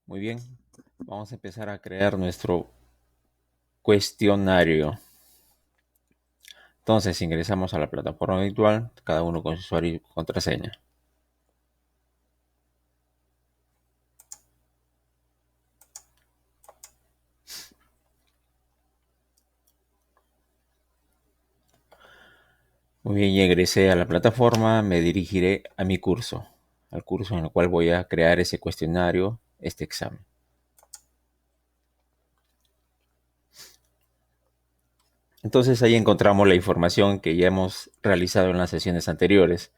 Muy bien, vamos a empezar a crear nuestro cuestionario. Entonces ingresamos a la plataforma virtual, cada uno con su usuario y contraseña. Muy bien, ya ingresé a la plataforma, me dirigiré a mi curso, al curso en el cual voy a crear ese cuestionario, este examen. Entonces ahí encontramos la información que ya hemos realizado en las sesiones anteriores.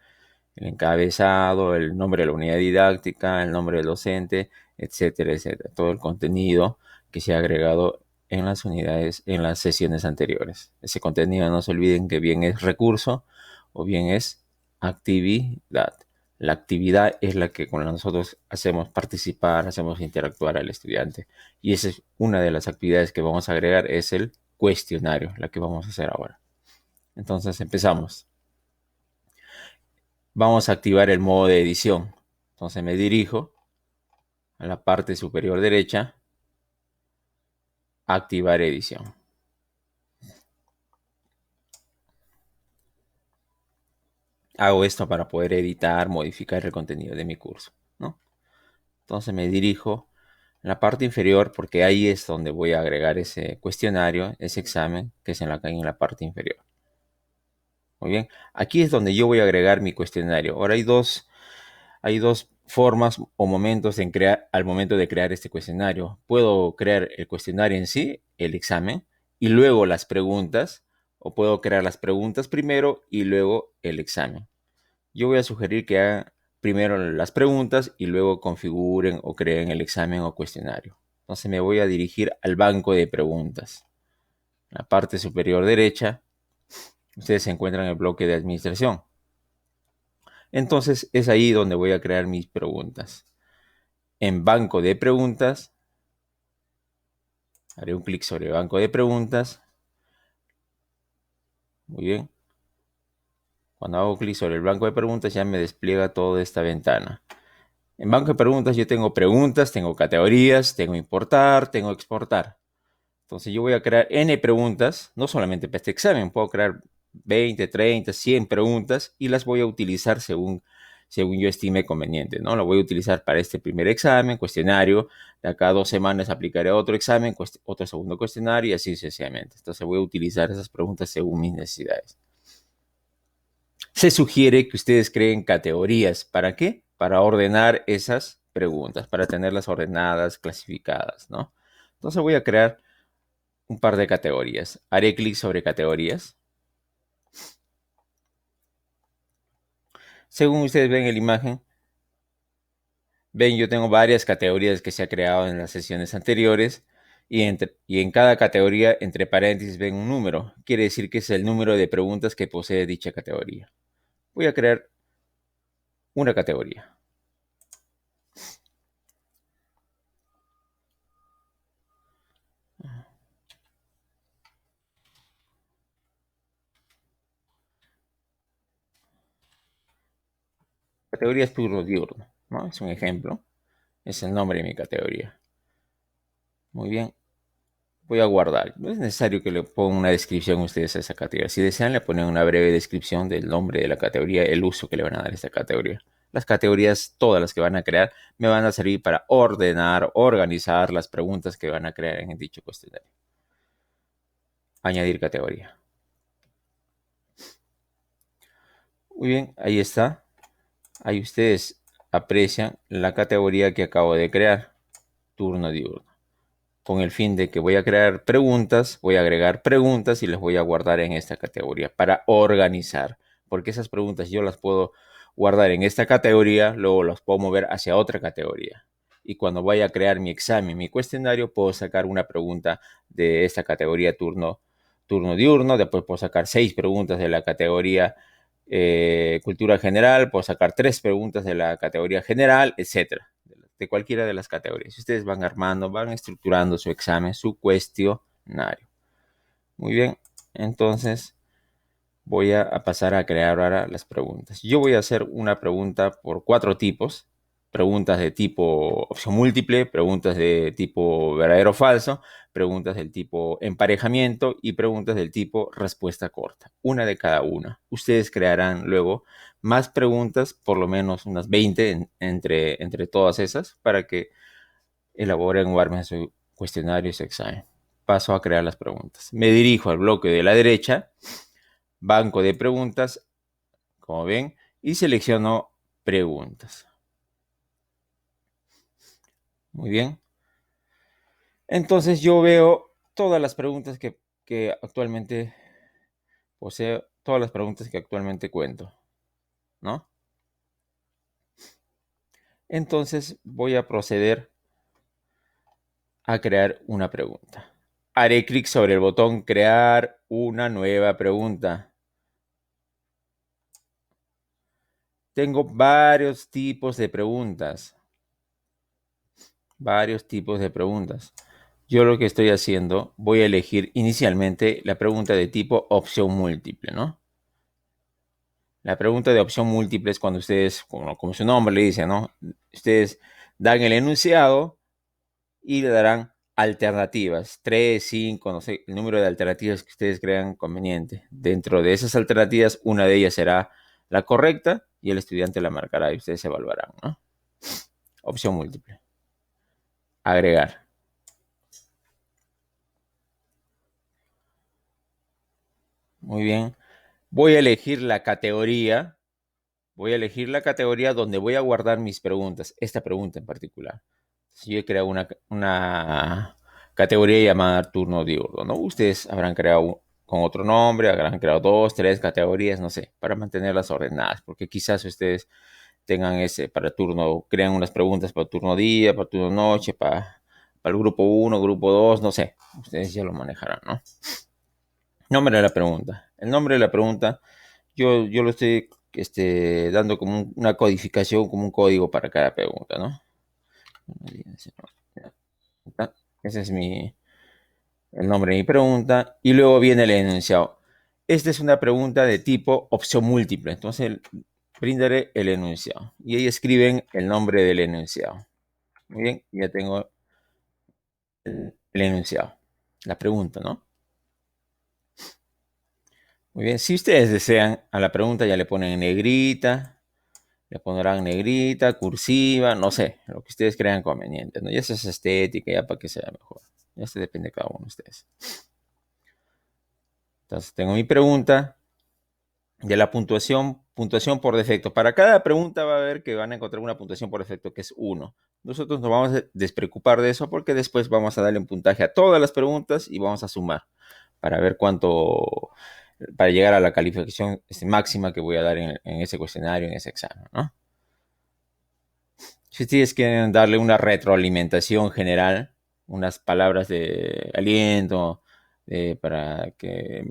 El encabezado, el nombre de la unidad didáctica, el nombre del docente, etcétera, etcétera. Todo el contenido que se ha agregado en las unidades, en las sesiones anteriores. Ese contenido no se olviden que bien es recurso o bien es actividad. La actividad es la que con nosotros hacemos participar, hacemos interactuar al estudiante. Y esa es una de las actividades que vamos a agregar, es el cuestionario, la que vamos a hacer ahora. Entonces empezamos. Vamos a activar el modo de edición. Entonces me dirijo a la parte superior derecha, activar edición. Hago esto para poder editar, modificar el contenido de mi curso, ¿no? Entonces me dirijo a la parte inferior porque ahí es donde voy a agregar ese cuestionario, ese examen, que es en la parte inferior. Muy bien, aquí es donde yo voy a agregar mi cuestionario. Ahora hay dos formas o momentos en crear, al momento de crear este cuestionario. Puedo crear el cuestionario en sí, el examen, y luego las preguntas, o puedo crear las preguntas primero y luego el examen. Yo voy a sugerir que hagan primero las preguntas y luego configuren o creen el examen o cuestionario. Entonces me voy a dirigir al banco de preguntas. En la parte superior derecha, ustedes se encuentran en el bloque de administración. Entonces es ahí donde voy a crear mis preguntas. En banco de preguntas, haré un clic sobre banco de preguntas. Muy bien. Cuando hago clic sobre el banco de preguntas ya me despliega toda esta ventana. En banco de preguntas yo tengo preguntas, tengo categorías, tengo importar, tengo exportar. Entonces yo voy a crear N preguntas, no solamente para este examen, puedo crear 20, 30, 100 preguntas y las voy a utilizar según yo estime conveniente, ¿no? Lo voy a utilizar para este primer examen, cuestionario. De acá a 2 semanas aplicaré otro examen, otro segundo cuestionario y así sucesivamente. Entonces voy a utilizar esas preguntas según mis necesidades. Se sugiere que ustedes creen categorías. ¿Para qué? Para ordenar esas preguntas, para tenerlas ordenadas, clasificadas, ¿no? Entonces voy a crear un par de categorías. Haré clic sobre categorías. Según ustedes ven en la imagen, ven, yo tengo varias categorías que se ha creado en las sesiones anteriores y en cada categoría, entre paréntesis, ven un número. Quiere decir que es el número de preguntas que posee dicha categoría. Voy a crear una categoría. Categoría es turno diurno, ¿no? Es un ejemplo. Es el nombre de mi categoría. Muy bien. Voy a guardar. No es necesario que le pongan una descripción ustedes a esa categoría. Si desean, le ponen una breve descripción del nombre de la categoría, el uso que le van a dar a esta categoría. Las categorías, todas las que van a crear, me van a servir para ordenar, organizar las preguntas que van a crear en dicho cuestionario. Añadir categoría. Muy bien, ahí está. Ahí ustedes aprecian la categoría que acabo de crear, turno diurno. Con el fin de que voy a crear preguntas, voy a agregar preguntas y les voy a guardar en esta categoría para organizar, porque esas preguntas yo las puedo guardar en esta categoría, luego las puedo mover hacia otra categoría. Y cuando vaya a crear mi examen, mi cuestionario, puedo sacar una pregunta de esta categoría turno diurno, después puedo sacar 6 preguntas de la categoría cultura general, puedo sacar 3 preguntas de la categoría general, etcétera, de cualquiera de las categorías. Ustedes van armando, van estructurando su examen, su cuestionario. Muy bien, entonces voy a pasar a crear ahora las preguntas. Yo voy a hacer una pregunta por 4 tipos. preguntas de tipo opción múltiple, preguntas de tipo verdadero o falso, preguntas del tipo emparejamiento y preguntas del tipo respuesta corta. Una de cada una. Ustedes crearán luego más preguntas, por lo menos unas 20 entre todas esas, para que elaboren o armen su cuestionario y su examen. Paso a crear las preguntas. Me dirijo al bloque de la derecha, banco de preguntas, como ven, y selecciono preguntas. Muy bien. Entonces yo veo todas las preguntas que actualmente poseo, todas las preguntas que actualmente cuento, ¿no? Entonces voy a proceder a crear una pregunta. Haré clic sobre el botón crear una nueva pregunta. Tengo varios tipos de preguntas. Varios tipos de preguntas. Yo lo que estoy haciendo, voy a elegir inicialmente la pregunta de tipo opción múltiple, ¿no? La pregunta de opción múltiple es cuando ustedes, como su nombre le dice, ¿no? Ustedes dan el enunciado y le darán alternativas, 3, 5, no sé, el número de alternativas que ustedes crean conveniente. Dentro de esas alternativas, una de ellas será la correcta y el estudiante la marcará y ustedes evaluarán, ¿no? Opción múltiple. Agregar. Muy bien. Voy a elegir la categoría. Voy a elegir la categoría donde voy a guardar mis preguntas. Esta pregunta en particular. Si yo he creado una categoría llamada turno diurno, ¿no? Ustedes habrán creado con otro nombre, habrán creado 2, 3 categorías, no sé, para mantenerlas ordenadas, porque quizás ustedes tengan ese para turno, crean unas preguntas para turno día, para turno noche, para el grupo uno, grupo 2, no sé, ustedes ya lo manejarán, ¿no? Nombre de la pregunta. El nombre de la pregunta, yo lo estoy dando como una codificación, como un código para cada pregunta, ¿no? Ese es el nombre de mi pregunta. Y luego viene el enunciado. Esta es una pregunta de tipo opción múltiple. Entonces, brindaré el enunciado. Y ahí escriben el nombre del enunciado. Muy bien, ya tengo el enunciado. La pregunta, ¿no? Muy bien, si ustedes desean, a la pregunta ya le ponen en negrita, le pondrán negrita, cursiva, no sé, lo que ustedes crean conveniente, ¿no? Ya eso es estética, ya para que sea mejor. Ya se depende de cada uno de ustedes. Entonces, tengo mi pregunta de la puntuación por defecto. Para cada pregunta va a ver que van a encontrar una puntuación por defecto que es 1. Nosotros nos vamos a despreocupar de eso porque después vamos a darle un puntaje a todas las preguntas y vamos a sumar para ver cuánto, para llegar a la calificación máxima que voy a dar en ese cuestionario, en ese examen, ¿no? Si ustedes quieren darle una retroalimentación general, unas palabras de aliento para que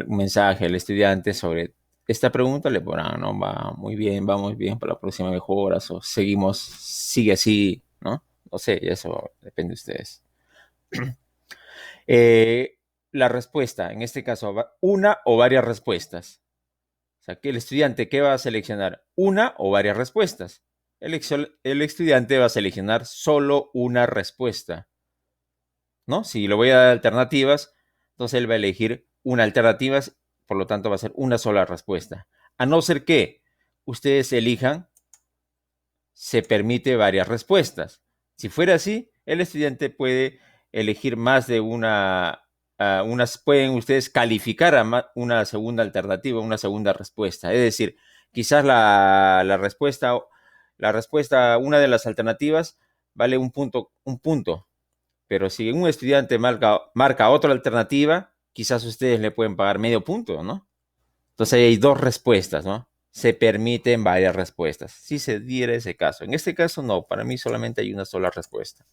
un mensaje al estudiante sobre esta pregunta, le pondrán, ¿no? Va muy bien, vamos bien para la próxima mejora, o seguimos, sigue así, ¿no? No sé, eso depende de ustedes. Eh, la respuesta, en este caso, una o varias respuestas. O sea, que el estudiante, ¿qué va a seleccionar? Una o varias respuestas. El estudiante va a seleccionar solo una respuesta, ¿no? Si le voy a dar alternativas, entonces él va a elegir una alternativa, por lo tanto va a ser una sola respuesta. A no ser que ustedes elijan, se permite varias respuestas. Si fuera así, el estudiante puede elegir más de pueden ustedes calificar a una segunda alternativa, una segunda respuesta. Es decir, quizás la respuesta, una de las alternativas vale un punto, pero si un estudiante marca otra alternativa, quizás ustedes le pueden pagar medio punto, ¿no? Entonces ahí hay dos respuestas, ¿no? Se permiten varias respuestas, si se diera ese caso. En este caso no, para mí solamente hay una sola respuesta.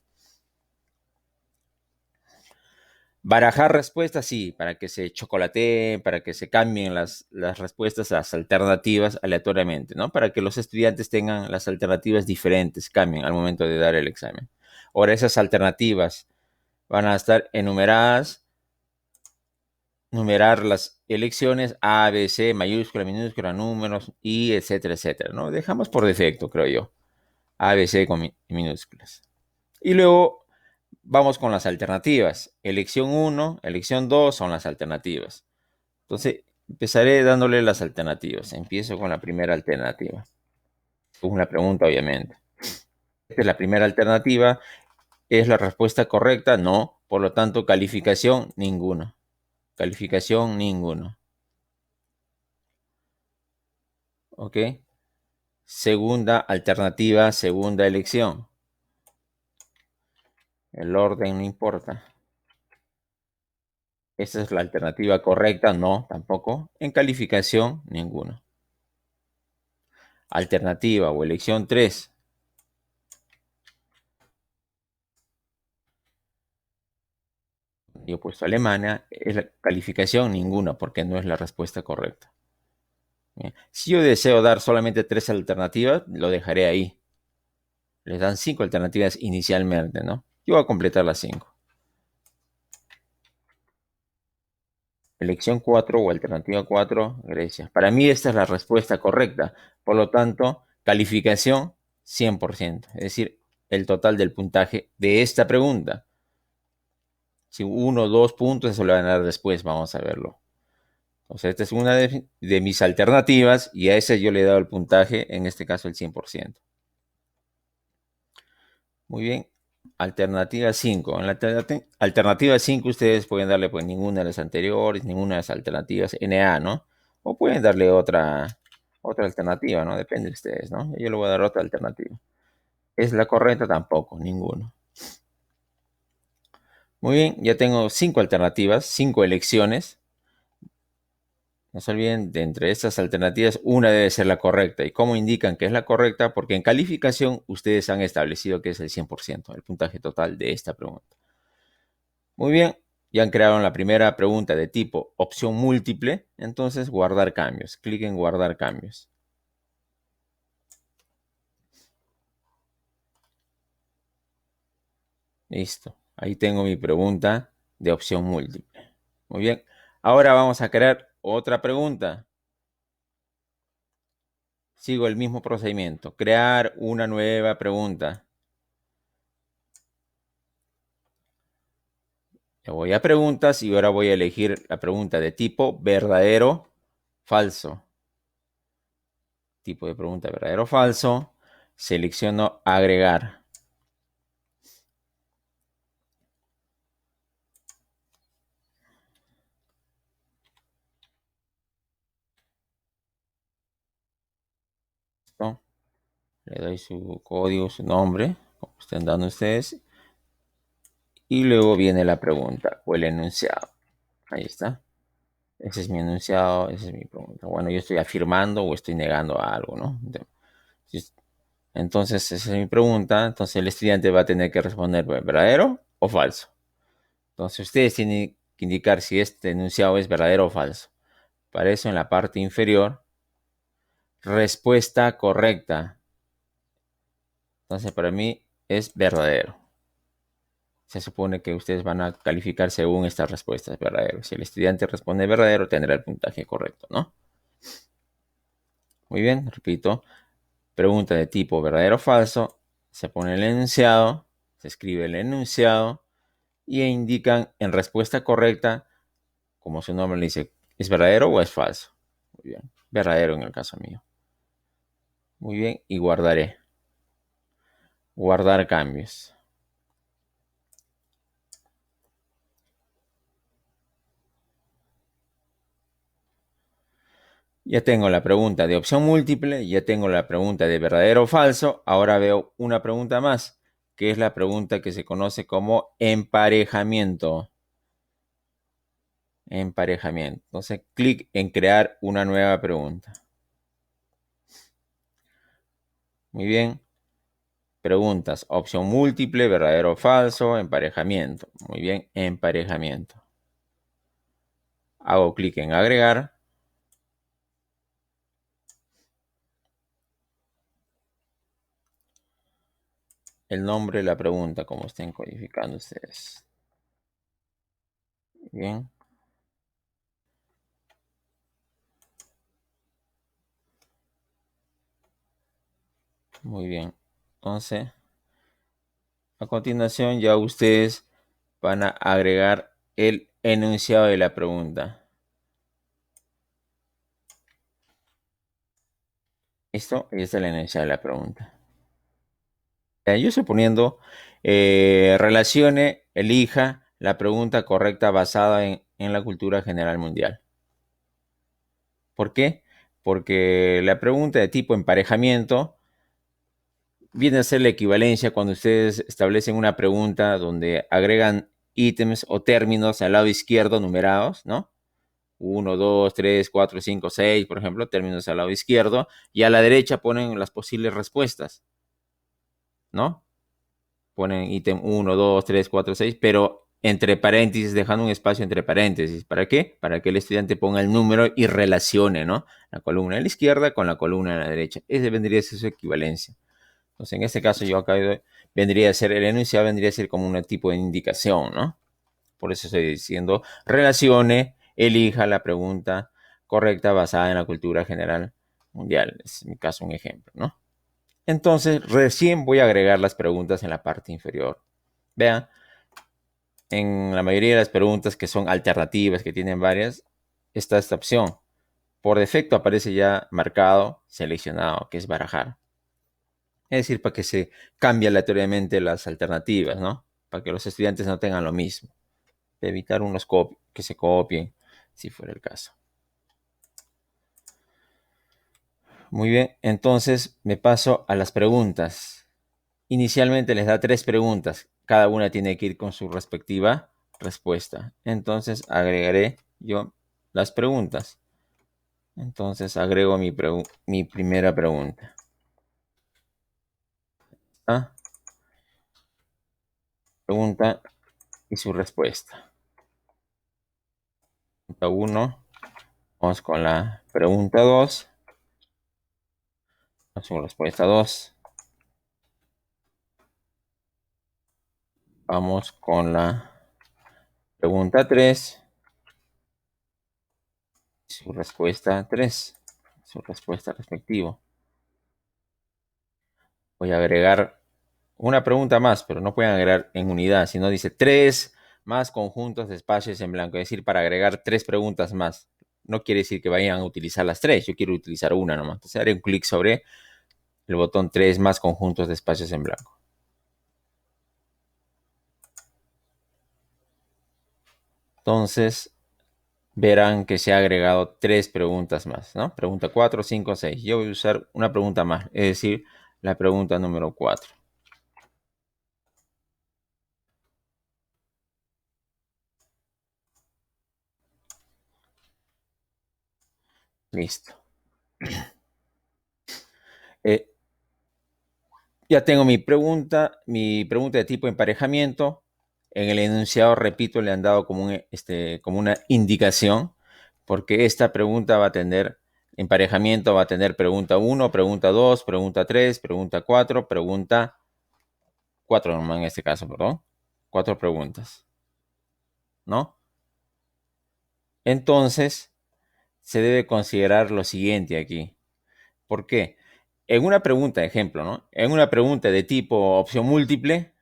Barajar respuestas, sí, para que se chocolateen, para que se cambien las respuestas a las alternativas aleatoriamente, ¿no? Para que los estudiantes tengan las alternativas diferentes, cambien al momento de dar el examen. Ahora, esas alternativas van a estar enumeradas, numerar las elecciones A, B, C, mayúscula, minúscula, números, y etcétera, etcétera, ¿no? Dejamos por defecto, creo yo. A, B, C con minúsculas. Y luego vamos con las alternativas. Elección 1, elección 2 son las alternativas. Entonces, empezaré dándole las alternativas. Empiezo con la primera alternativa. Una pregunta, obviamente. Esta es la primera alternativa. ¿Es la respuesta correcta? No. Por lo tanto, calificación, ninguna. Calificación, ninguna. ¿Ok? Segunda alternativa, segunda elección. El orden no importa. Esta es la alternativa correcta, no, tampoco. En calificación, ninguno. Alternativa o elección 3. Yo he puesto Alemania. Es la calificación, ninguna, porque no es la respuesta correcta. Bien. Si yo deseo dar solamente 3 alternativas, lo dejaré ahí. Les dan 5 alternativas inicialmente, ¿no? Yo voy a completar las 5. Elección 4 o alternativa 4, Grecia. Para mí esta es la respuesta correcta. Por lo tanto, calificación 100%. Es decir, el total del puntaje de esta pregunta. Si 1 o 2 puntos, eso lo van a dar después. Vamos a verlo. Entonces, esta es una de mis alternativas y a esa yo le he dado el puntaje, en este caso el 100%. Muy bien. Alternativa 5. En la alternativa 5 ustedes pueden darle pues ninguna de las anteriores, ninguna de las alternativas NA, ¿no? O pueden darle otra alternativa, ¿no? Depende de ustedes, ¿no? Yo le voy a dar otra alternativa. ¿Es la correcta? Tampoco, ninguno. Muy bien, ya tengo 5 alternativas, 5 elecciones. No se olviden, de entre estas alternativas, una debe ser la correcta. ¿Y cómo indican que es la correcta? Porque en calificación ustedes han establecido que es el 100%, el puntaje total de esta pregunta. Muy bien, ya han creado la primera pregunta de tipo opción múltiple, entonces guardar cambios. Clic en guardar cambios. Listo, ahí tengo mi pregunta de opción múltiple. Muy bien, ahora vamos a crear otra pregunta. Sigo el mismo procedimiento, crear una nueva pregunta. Le voy a preguntas y ahora voy a elegir la pregunta de tipo verdadero, falso. Tipo de pregunta verdadero, falso. Selecciono agregar. ¿Listo? Le doy su código, su nombre, como estén dando ustedes. Y luego viene la pregunta o el enunciado. Ahí está. Ese es mi enunciado, esa es mi pregunta. Bueno, yo estoy afirmando o estoy negando algo, ¿no? Entonces, esa es mi pregunta. Entonces, el estudiante va a tener que responder verdadero o falso. Entonces, ustedes tienen que indicar si este enunciado es verdadero o falso. Para eso, en la parte inferior, respuesta correcta. Entonces, para mí es verdadero. Se supone que ustedes van a calificar según estas respuestas verdaderas. Si el estudiante responde verdadero, tendrá el puntaje correcto, ¿no? Muy bien, repito. Pregunta de tipo verdadero o falso. Se pone el enunciado, se escribe el enunciado y indican en respuesta correcta, como su nombre le dice, ¿es verdadero o es falso? Muy bien, verdadero en el caso mío. Muy bien, y guardaré. Guardar cambios. Ya tengo la pregunta de opción múltiple, ya tengo la pregunta de verdadero o falso. Ahora veo una pregunta más, que es la pregunta que se conoce como emparejamiento. Emparejamiento. Entonces, clic en crear una nueva pregunta. Muy bien. Preguntas. Opción múltiple, verdadero o falso, emparejamiento. Muy bien, emparejamiento. Hago clic en agregar. El nombre de la pregunta, como estén codificando ustedes. Bien. Muy bien. Entonces, a continuación ya ustedes van a agregar el enunciado de la pregunta. ¿Listo? Y esta es la enunciado de la pregunta. Yo estoy poniendo, relacione, elija la pregunta correcta basada en la cultura general mundial. ¿Por qué? Porque la pregunta de tipo emparejamiento viene a ser la equivalencia cuando ustedes establecen una pregunta donde agregan ítems o términos al lado izquierdo numerados, ¿no? 1, 2, 3, 4, 5, 6, por ejemplo, términos al lado izquierdo, y a la derecha ponen las posibles respuestas, ¿no? Ponen ítem 1, 2, 3, 4, 6, pero entre paréntesis, dejando un espacio entre paréntesis. ¿Para qué? Para que el estudiante ponga el número y relacione, ¿no? La columna de la izquierda con la columna de la derecha. Ese vendría a ser su equivalencia. Entonces, en este caso, yo acá vendría a ser, el enunciado vendría a ser como un tipo de indicación, ¿no? Por eso estoy diciendo, relacione, elija la pregunta correcta basada en la cultura general mundial. Es en mi caso un ejemplo, ¿no? Entonces, recién voy a agregar las preguntas en la parte inferior. Vean, en la mayoría de las preguntas que son alternativas, que tienen varias, está esta opción. Por defecto aparece ya marcado, seleccionado, que es barajar. Es decir, para que se cambie aleatoriamente las alternativas, ¿no? Para que los estudiantes no tengan lo mismo. De evitar que se copien, si fuera el caso. Muy bien, entonces me paso a las preguntas. Inicialmente les da 3 preguntas. Cada una tiene que ir con su respectiva respuesta. Entonces agregaré yo las preguntas. Entonces agrego mi primera pregunta. ¿Ah? Pregunta y su respuesta. Pregunta 1. Vamos con la pregunta 2. Su respuesta 2. Vamos con la pregunta 3. Su respuesta 3. Su respuesta respectiva. Voy a agregar una pregunta más, pero no pueden agregar en unidad, sino dice 3 más conjuntos de espacios en blanco. Es decir, para agregar 3 preguntas más. No quiere decir que vayan a utilizar las 3. Yo quiero utilizar una nomás. Entonces haré un clic sobre el botón 3 más conjuntos de espacios en blanco. Entonces verán que se ha agregado 3 preguntas más, ¿no? Pregunta 4, 5, 6. Yo voy a usar una pregunta más, es decir, la pregunta número 4. Listo. Eh, ya tengo mi pregunta de tipo emparejamiento. En el enunciado, repito, le han dado como una indicación, porque esta pregunta va a tener, emparejamiento va a tener pregunta 1, pregunta 2, pregunta 3, pregunta 4, pregunta 4 nomás en este caso, perdón. 4 preguntas, ¿no? Entonces, se debe considerar lo siguiente aquí. ¿Por qué? En una pregunta, ejemplo, ¿no? En una pregunta de tipo opción múltiple,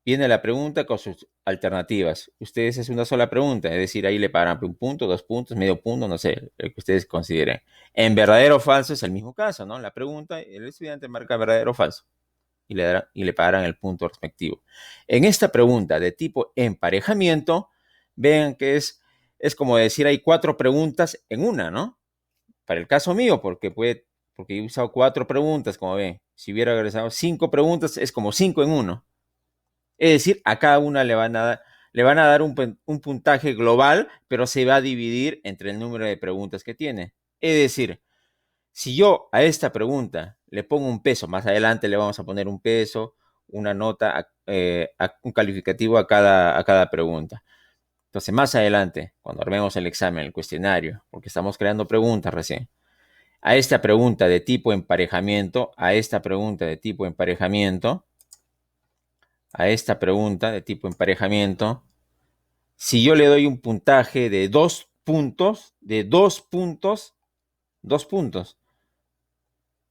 viene la pregunta con sus alternativas. Ustedes es una sola pregunta, es decir, ahí le paran un punto, 2 puntos, medio punto, no sé, el que ustedes consideren. En verdadero o falso es el mismo caso, ¿no? La pregunta, el estudiante marca verdadero o falso y le paran el punto respectivo. En esta pregunta de tipo emparejamiento, vean que es como decir, hay 4 preguntas en una, ¿no? Para el caso mío, porque he usado 4 preguntas, como ven. Si hubiera regresado 5 preguntas, es como 5 en uno. Es decir, a cada una le van a dar un puntaje global, pero se va a dividir entre el número de preguntas que tiene. Es decir, si yo a esta pregunta le pongo un peso, más adelante le vamos a poner un peso, una nota, un calificativo a cada pregunta. Entonces, más adelante, cuando armemos el examen, el cuestionario, porque estamos creando preguntas recién, a esta pregunta de tipo emparejamiento, a esta pregunta de tipo emparejamiento, a esta pregunta de tipo emparejamiento, si yo le doy un puntaje de 2 puntos, 2 puntos,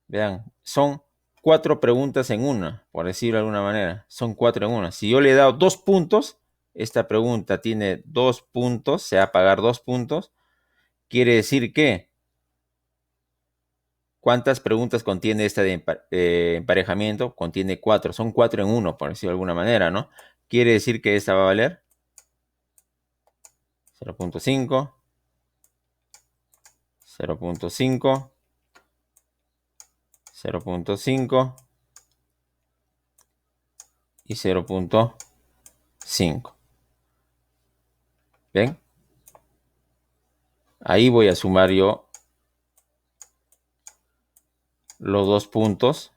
vean, son 4 preguntas en una, por decirlo de alguna manera. Son 4 en una. Si yo le he dado 2 puntos, esta pregunta tiene 2 puntos, se va a pagar 2 puntos. Quiere decir que, ¿cuántas preguntas contiene esta de emparejamiento? Contiene 4. Son 4 en uno, por decirlo de alguna manera, ¿no? Quiere decir que esta va a valer 0.5, 0.5, 0.5 y 0.5. ¿Ven? Ahí voy a sumar yo los 2 puntos.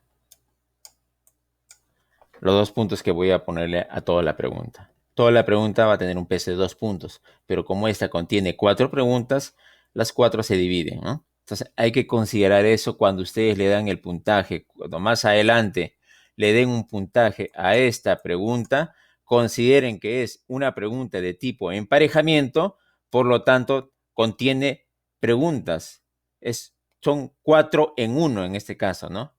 Los 2 puntos que voy a ponerle a toda la pregunta. Toda la pregunta va a tener un peso de 2 puntos, pero como esta contiene 4 preguntas, las 4 se dividen, ¿no? Entonces hay que considerar eso cuando ustedes le dan el puntaje. Cuando más adelante le den un puntaje a esta pregunta, consideren que es una pregunta de tipo emparejamiento, por lo tanto contiene preguntas. Son 4 en uno en este caso, ¿no?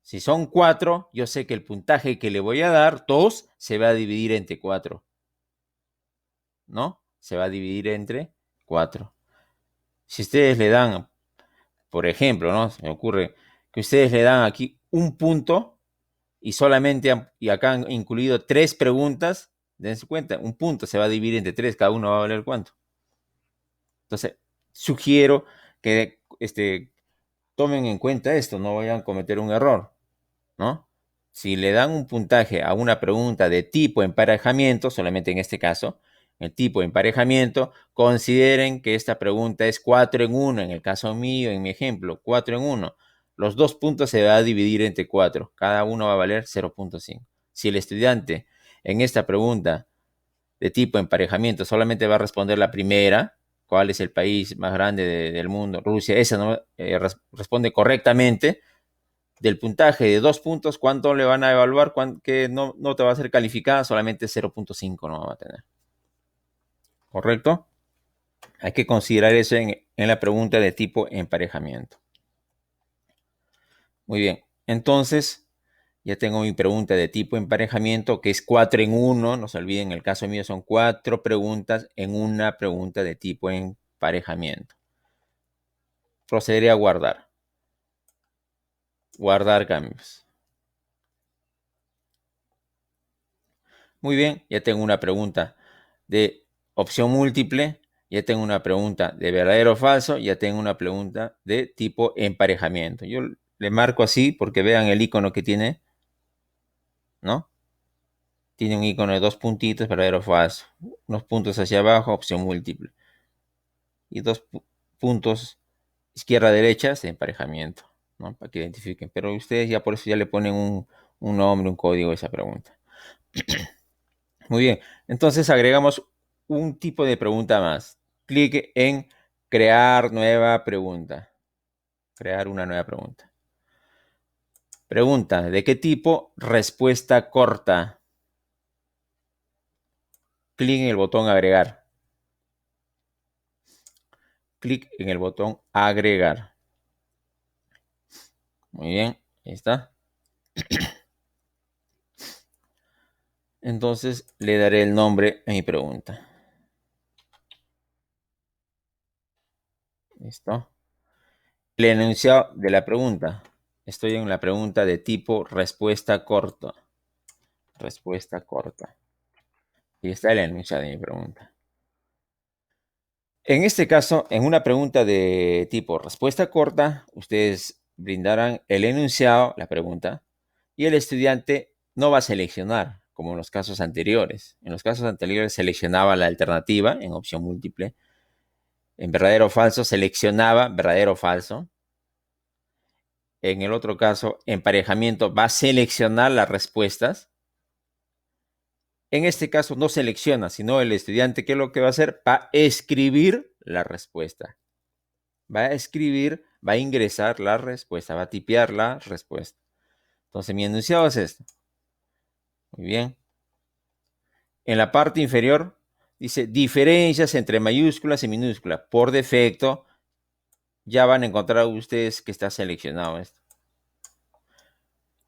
Si son 4, yo sé que el puntaje que le voy a dar, 2, se va a dividir entre 4, ¿no? Se va a dividir entre 4. Si ustedes le dan, por ejemplo, ¿no? Se me ocurre que ustedes le dan aquí un punto y solamente, y acá han incluido 3 preguntas, dense cuenta, un punto se va a dividir entre 3, cada uno va a valer cuánto. Entonces, sugiero que tomen en cuenta esto, no vayan a cometer un error, ¿no? Si le dan un puntaje a una pregunta de tipo emparejamiento, solamente en este caso, el tipo emparejamiento, consideren que esta pregunta es 4 en 1, en el caso mío, en mi ejemplo, 4 en 1. Los 2 puntos se va a dividir entre 4, cada uno va a valer 0.5. Si el estudiante en esta pregunta de tipo emparejamiento solamente va a responder la primera, ¿cuál es el país más grande del mundo? Rusia, esa no responde correctamente, del puntaje de 2 puntos, ¿cuánto le van a evaluar? Que no te va a ser calificada, solamente 0.5 no va a tener. ¿Correcto? Hay que considerar eso en la pregunta de tipo emparejamiento. Muy bien, entonces ya tengo mi pregunta de tipo emparejamiento, que es 4 en 1. No se olviden, en el caso mío son 4 preguntas en una pregunta de tipo emparejamiento. Procederé a guardar. Guardar cambios. Muy bien, ya tengo una pregunta de opción múltiple, ya tengo una pregunta de verdadero o falso, ya tengo una pregunta de tipo emparejamiento. Yo le marco así porque vean el icono que tiene, ¿no? Tiene un icono de 2 puntitos, verdadero o falso. Unos puntos hacia abajo, opción múltiple. Y 2 puntos izquierda-derecha de emparejamiento, ¿no? Para que identifiquen. Pero ustedes ya por eso ya le ponen un nombre, un código a esa pregunta. Muy bien, entonces agregamos un tipo de pregunta más. Clic en crear nueva pregunta. Crear una nueva pregunta. Pregunta, ¿de qué tipo? Respuesta corta. Clic en el botón agregar. Clic en el botón agregar. Muy bien, ahí está. Entonces le daré el nombre a mi pregunta. ¿Listo? El enunciado de la pregunta. Estoy en la pregunta de tipo respuesta corta. Respuesta corta. Y está el enunciado de mi pregunta. En este caso, en una pregunta de tipo respuesta corta, ustedes brindarán el enunciado, la pregunta, y el estudiante no va a seleccionar, como en los casos anteriores. En los casos anteriores seleccionaba la alternativa en opción múltiple. En verdadero o falso seleccionaba verdadero o falso. En el otro caso, emparejamiento va a seleccionar las respuestas. En este caso no selecciona, sino el estudiante, ¿qué es lo que va a hacer? Va a escribir la respuesta. Va a escribir, va a ingresar la respuesta, va a tipear la respuesta. Entonces mi enunciado es esto. Muy bien. En la parte inferior dice diferencias entre mayúsculas y minúsculas. Por defecto ya van a encontrar ustedes que está seleccionado esto.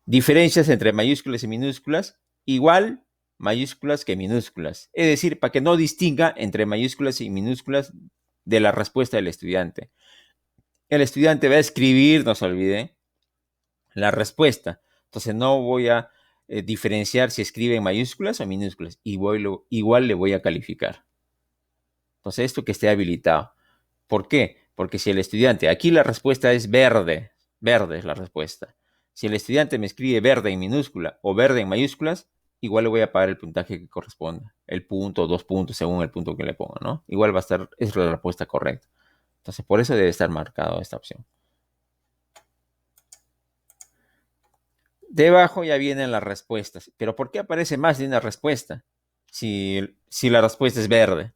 Diferencias entre mayúsculas y minúsculas, igual mayúsculas que minúsculas. Es decir, para que no distinga entre mayúsculas y minúsculas de la respuesta del estudiante. El estudiante va a escribir, no se olvide, la respuesta. Entonces no voy a diferenciar si escribe en mayúsculas o minúsculas. Igual le voy a calificar. Entonces esto que esté habilitado. ¿Por qué? Porque si el estudiante, aquí la respuesta es verde, verde es la respuesta. Si el estudiante me escribe verde en minúscula o verde en mayúsculas, igual le voy a pagar el puntaje que corresponda. El punto, 2 puntos, según el punto que le ponga, ¿no? Igual va a estar, es la respuesta correcta. Entonces, por eso debe estar marcado esta opción. Debajo ya vienen las respuestas. Pero ¿por qué aparece más de una respuesta? Si la respuesta es verde,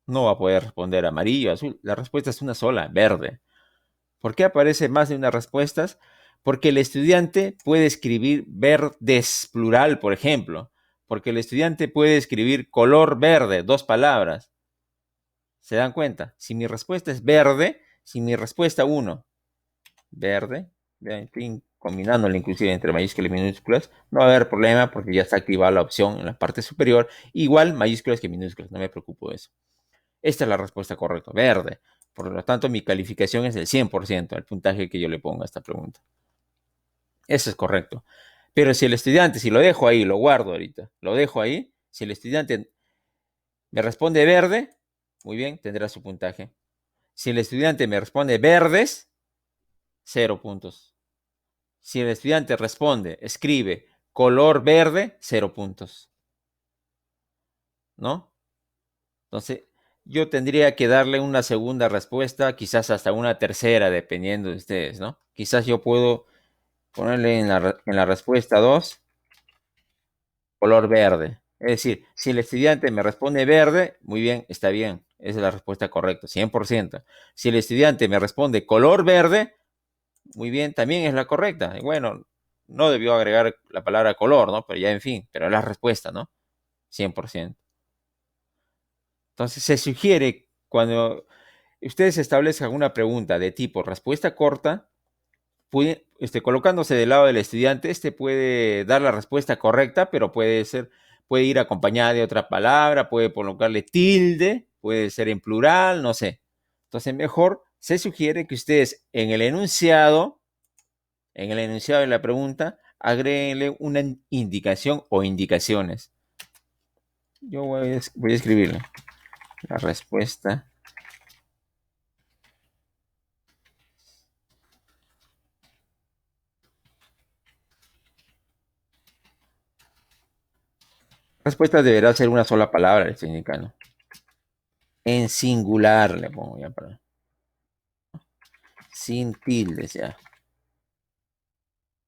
no va a poder responder amarillo, azul. La respuesta es una sola, verde. ¿Por qué aparece más de una respuesta? Porque el estudiante puede escribir verdes plural, por ejemplo. Porque el estudiante puede escribir color verde, 2 palabras. ¿Se dan cuenta? Si mi respuesta es verde, si mi respuesta 1, verde, en fin, combinándole inclusive entre mayúsculas y minúsculas, no va a haber problema porque ya está activada la opción en la parte superior, igual mayúsculas que minúsculas, no me preocupo de eso. Esta es la respuesta correcta, verde. Por lo tanto, mi calificación es del 100%, el puntaje que yo le pongo a esta pregunta. Eso es correcto. Pero si el estudiante, si lo dejo ahí, lo guardo ahorita, lo dejo ahí, si el estudiante me responde verde, muy bien, tendrá su puntaje. Si el estudiante me responde verdes, 0 puntos. Si el estudiante responde, escribe color verde, 0 puntos. ¿No? Entonces, yo tendría que darle una segunda respuesta, quizás hasta una tercera, dependiendo de ustedes, ¿no? Quizás yo puedo ponerle en la respuesta 2 color verde. Es decir, si el estudiante me responde verde, muy bien, está bien. Esa es la respuesta correcta, 100%. Si el estudiante me responde color verde, muy bien, también es la correcta. Y bueno, no debió agregar la palabra color, ¿no? Pero ya, en fin, pero es la respuesta, ¿no? 100%. Entonces, se sugiere cuando ustedes establezcan una pregunta de tipo respuesta corta, colocándose del lado del estudiante, puede dar la respuesta correcta, pero puede ir acompañada de otra palabra, puede colocarle tilde, puede ser en plural, no sé. Entonces, mejor se sugiere que ustedes en el enunciado de la pregunta, agréguenle una indicación o indicaciones. Yo voy a escribirle la respuesta. Respuesta deberá ser una sola palabra, le estoy indicando. En singular le pongo ya para. Sin tildes ya.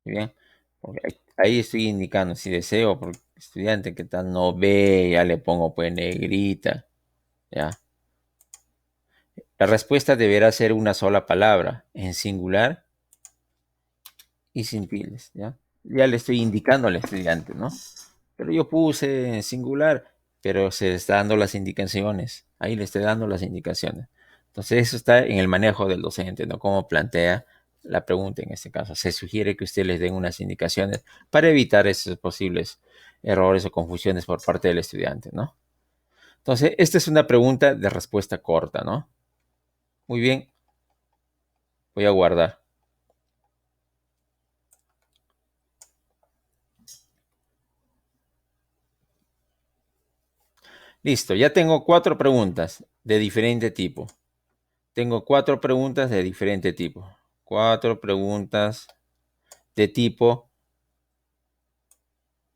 Bien. Porque ahí estoy indicando si deseo, por estudiante que tal no ve, ya le pongo pues negrita. Ya. La respuesta deberá ser una sola palabra, en singular y sin tildes, ¿ya? Ya le estoy indicando al estudiante, ¿no? Pero yo puse en singular, pero se está dando las indicaciones. Ahí le estoy dando las indicaciones. Entonces, eso está en el manejo del docente, ¿no? Cómo plantea la pregunta en este caso. Se sugiere que usted les den unas indicaciones para evitar esos posibles errores o confusiones por parte del estudiante, ¿no? Entonces, esta es una pregunta de respuesta corta, ¿no? Muy bien, voy a guardar. Listo, ya tengo 4 preguntas de diferente tipo. Tengo 4 preguntas de diferente tipo. 4 preguntas de tipo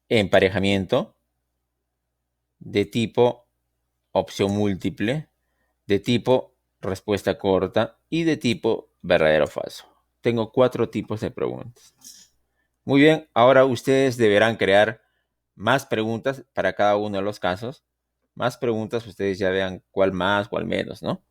emparejamiento, de tipo opción múltiple, de tipo respuesta corta y de tipo verdadero o falso. Tengo 4 tipos de preguntas. Muy bien, ahora ustedes deberán crear más preguntas para cada uno de los casos. Más preguntas, ustedes ya vean cuál más, cuál menos, ¿no?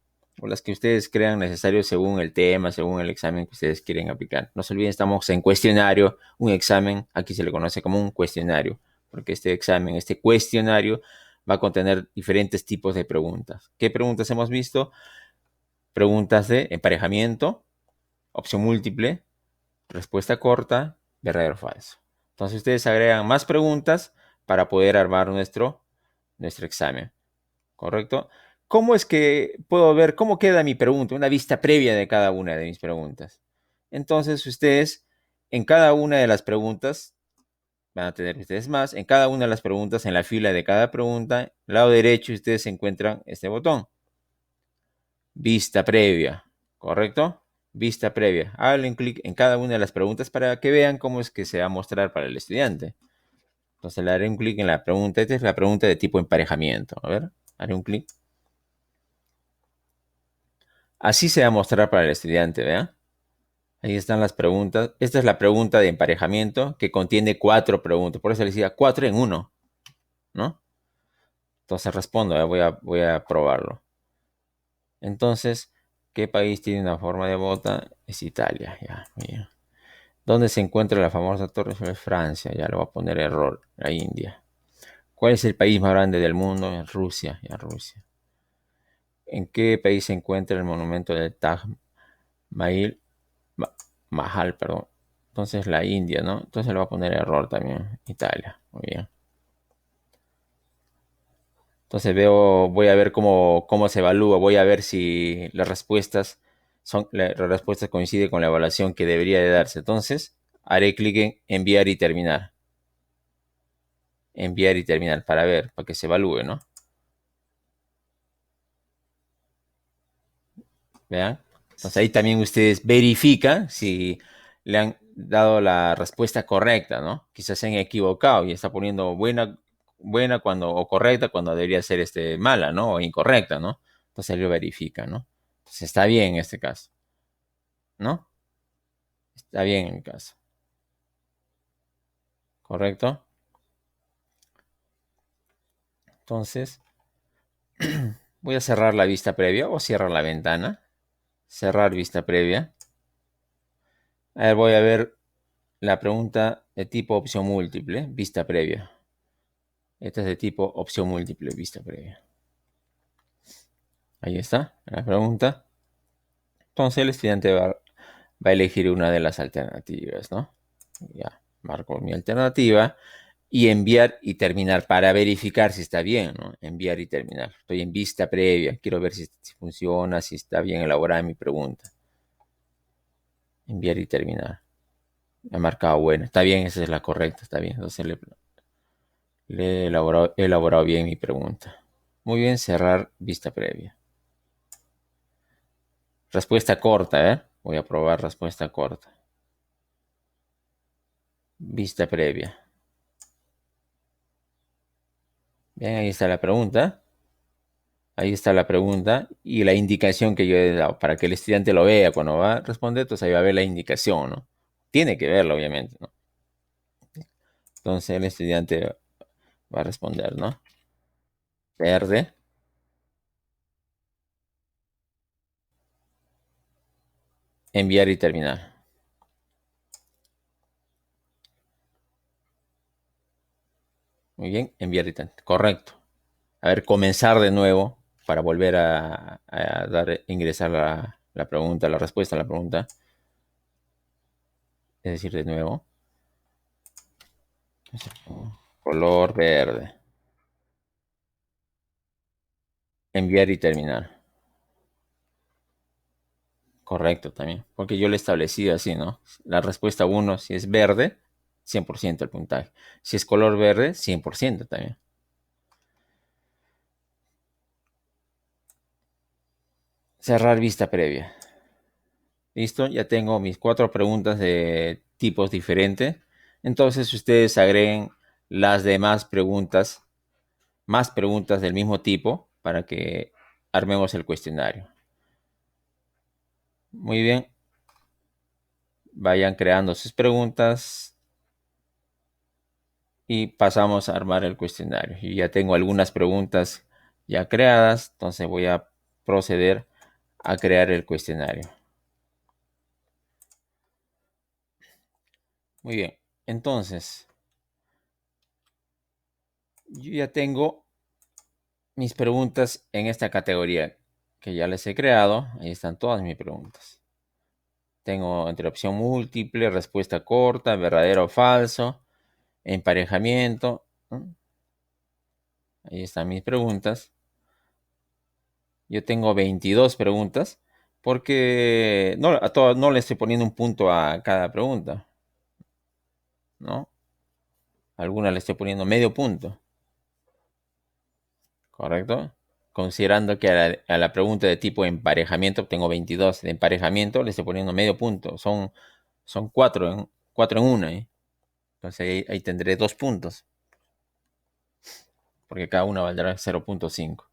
O las que ustedes crean necesarios según el tema, según el examen que ustedes quieren aplicar. No se olviden, estamos en cuestionario, un examen, aquí se le conoce como un cuestionario, porque este examen, este cuestionario va a contener diferentes tipos de preguntas. ¿Qué preguntas hemos visto? Preguntas de emparejamiento, opción múltiple, respuesta corta verdadero o falso. Entonces ustedes agregan más preguntas para poder armar nuestro examen. ¿Correcto? ¿Cómo es que puedo ver cómo queda mi pregunta? Una vista previa de cada una de mis preguntas. Entonces ustedes, en cada una de las preguntas, van a tener ustedes más, en cada una de las preguntas, en la fila de cada pregunta, al lado derecho ustedes encuentran este botón. Vista previa, ¿correcto? Vista previa. Háganle clic en cada una de las preguntas para que vean cómo es que se va a mostrar para el estudiante. Entonces le haré un clic en la pregunta. Esta es la pregunta de tipo emparejamiento. A ver, haré un clic. Así se va a mostrar para el estudiante, ¿vean? Ahí están las preguntas. Esta es la pregunta de emparejamiento que contiene 4 preguntas. Por eso le decía 4 en 1, ¿no? Entonces respondo, voy a probarlo. Entonces, ¿qué país tiene una forma de bota? Es Italia, ya, mira. ¿Dónde se encuentra la famosa Torre Eiffel? Es Francia, ya le voy a poner error, la India. ¿Cuál es el país más grande del mundo? Es Rusia, ya Rusia. ¿En qué país se encuentra el monumento del Taj Mahal? Ma- Mahal, perdón. Entonces la India, ¿no? Entonces le voy a poner error también, Italia, muy bien. Entonces voy a ver cómo se evalúa, voy a ver si las respuestas coinciden con la evaluación que debería de darse. Entonces, haré clic en enviar y terminar. Enviar y terminar para ver, para que se evalúe, ¿no? Vean. Entonces ahí también ustedes verifican si le han dado la respuesta correcta, ¿no? Quizás se han equivocado y está poniendo buena cuando, o correcta cuando debería ser mala, ¿no? O incorrecta, ¿no? Entonces lo verifica, ¿no? Entonces está bien en este caso, ¿no? Está bien en el caso, ¿correcto? Entonces voy a cerrar la vista previa o cierrar la ventana. Cerrar vista previa. A ver, voy a ver la pregunta de tipo opción múltiple, vista previa. Esta es de tipo opción múltiple, vista previa. Ahí está, la pregunta. Entonces el estudiante va a elegir una de las alternativas, ¿no? Ya, marco mi alternativa y enviar y terminar para verificar si está bien, ¿no? Enviar y terminar. Estoy en vista previa, quiero ver si funciona, si está bien elaborada mi pregunta. Enviar y terminar. Me ha marcado bueno, está bien, esa es la correcta, está bien. Entonces he elaborado bien mi pregunta. Muy bien, cerrar vista previa. Respuesta corta, ¿eh? Voy a probar respuesta corta. Vista previa. Bien, ahí está la pregunta. Ahí está la pregunta y la indicación que yo he dado para que el estudiante lo vea cuando va a responder, entonces ahí va a ver la indicación, ¿no? Tiene que verlo, obviamente, ¿no? Entonces el estudiante va a responder, ¿no? Verde, enviar y terminar. Muy bien, enviar y terminar. Correcto. A ver, comenzar de nuevo para volver a ingresar la pregunta, la respuesta a la pregunta. Es decir, de nuevo. Color verde. Enviar y terminar. Correcto también. Porque yo le he establecido así, ¿no? La respuesta uno, si es verde, 100% el puntaje. Si es color verde, 100% también. Cerrar vista previa. Listo, ya tengo mis 4 preguntas de tipos diferentes. Entonces ustedes agreguen las demás preguntas, más preguntas del mismo tipo para que armemos el cuestionario. Muy bien, vayan creando sus preguntas y pasamos a armar el cuestionario. Y ya tengo algunas preguntas ya creadas, entonces voy a proceder a crear el cuestionario. Muy bien, entonces yo ya tengo mis preguntas en esta categoría que ya les he creado. Ahí están todas mis preguntas. Tengo entre opción múltiple, respuesta corta, verdadero o falso, emparejamiento, ¿no? Ahí están mis preguntas. Yo tengo 22 preguntas porque no le estoy poniendo un punto a cada pregunta, ¿no? Algunas le estoy poniendo medio punto, ¿correcto? Considerando que a la pregunta de tipo emparejamiento tengo 22. De emparejamiento le estoy poniendo medio punto. Son cuatro en una, ¿eh? Entonces ahí tendré 2 puntos, porque cada una valdrá 0,5.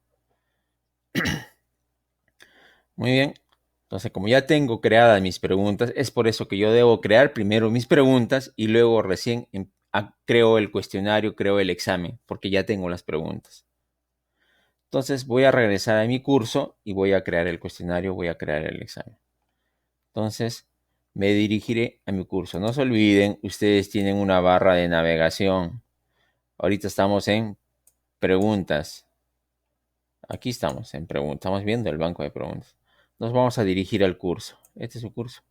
Muy bien. Entonces, como ya tengo creadas mis preguntas, es por eso que yo debo crear primero mis preguntas y luego recién creo el cuestionario, creo el examen, porque ya tengo las preguntas. Entonces, voy a regresar a mi curso y voy a crear el cuestionario, voy a crear el examen. Entonces, me dirigiré a mi curso. No se olviden, ustedes tienen una barra de navegación. Ahorita estamos en preguntas. Aquí estamos en preguntas. Estamos viendo el banco de preguntas. Nos vamos a dirigir al curso. Este es su curso.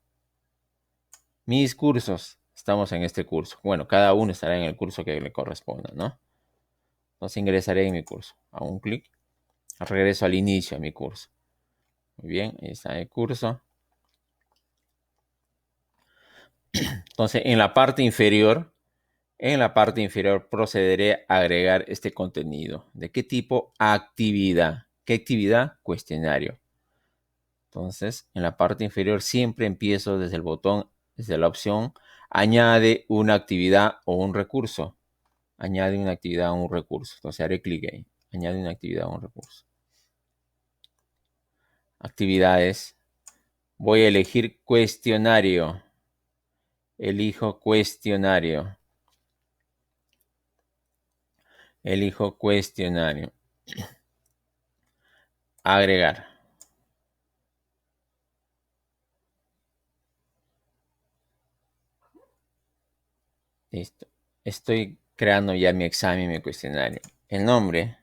Mis cursos. Estamos en este curso. Bueno, cada uno estará en el curso que le corresponda, ¿no? Entonces ingresaré en mi curso. Hago un clic. Regreso al inicio de mi curso. Muy bien, ahí está el curso. Entonces, en la parte inferior procederé a agregar este contenido. ¿De qué tipo? Actividad. ¿Qué actividad? Cuestionario. Entonces, en la parte inferior siempre empiezo desde el botón, desde la opción, añade una actividad o un recurso. Añade una actividad o un recurso. Entonces haré clic ahí. Añade una actividad o un recurso. Actividades. Voy a elegir cuestionario. Elijo cuestionario. Elijo cuestionario. Agregar. Listo. Estoy creando ya mi examen, mi cuestionario. El nombre.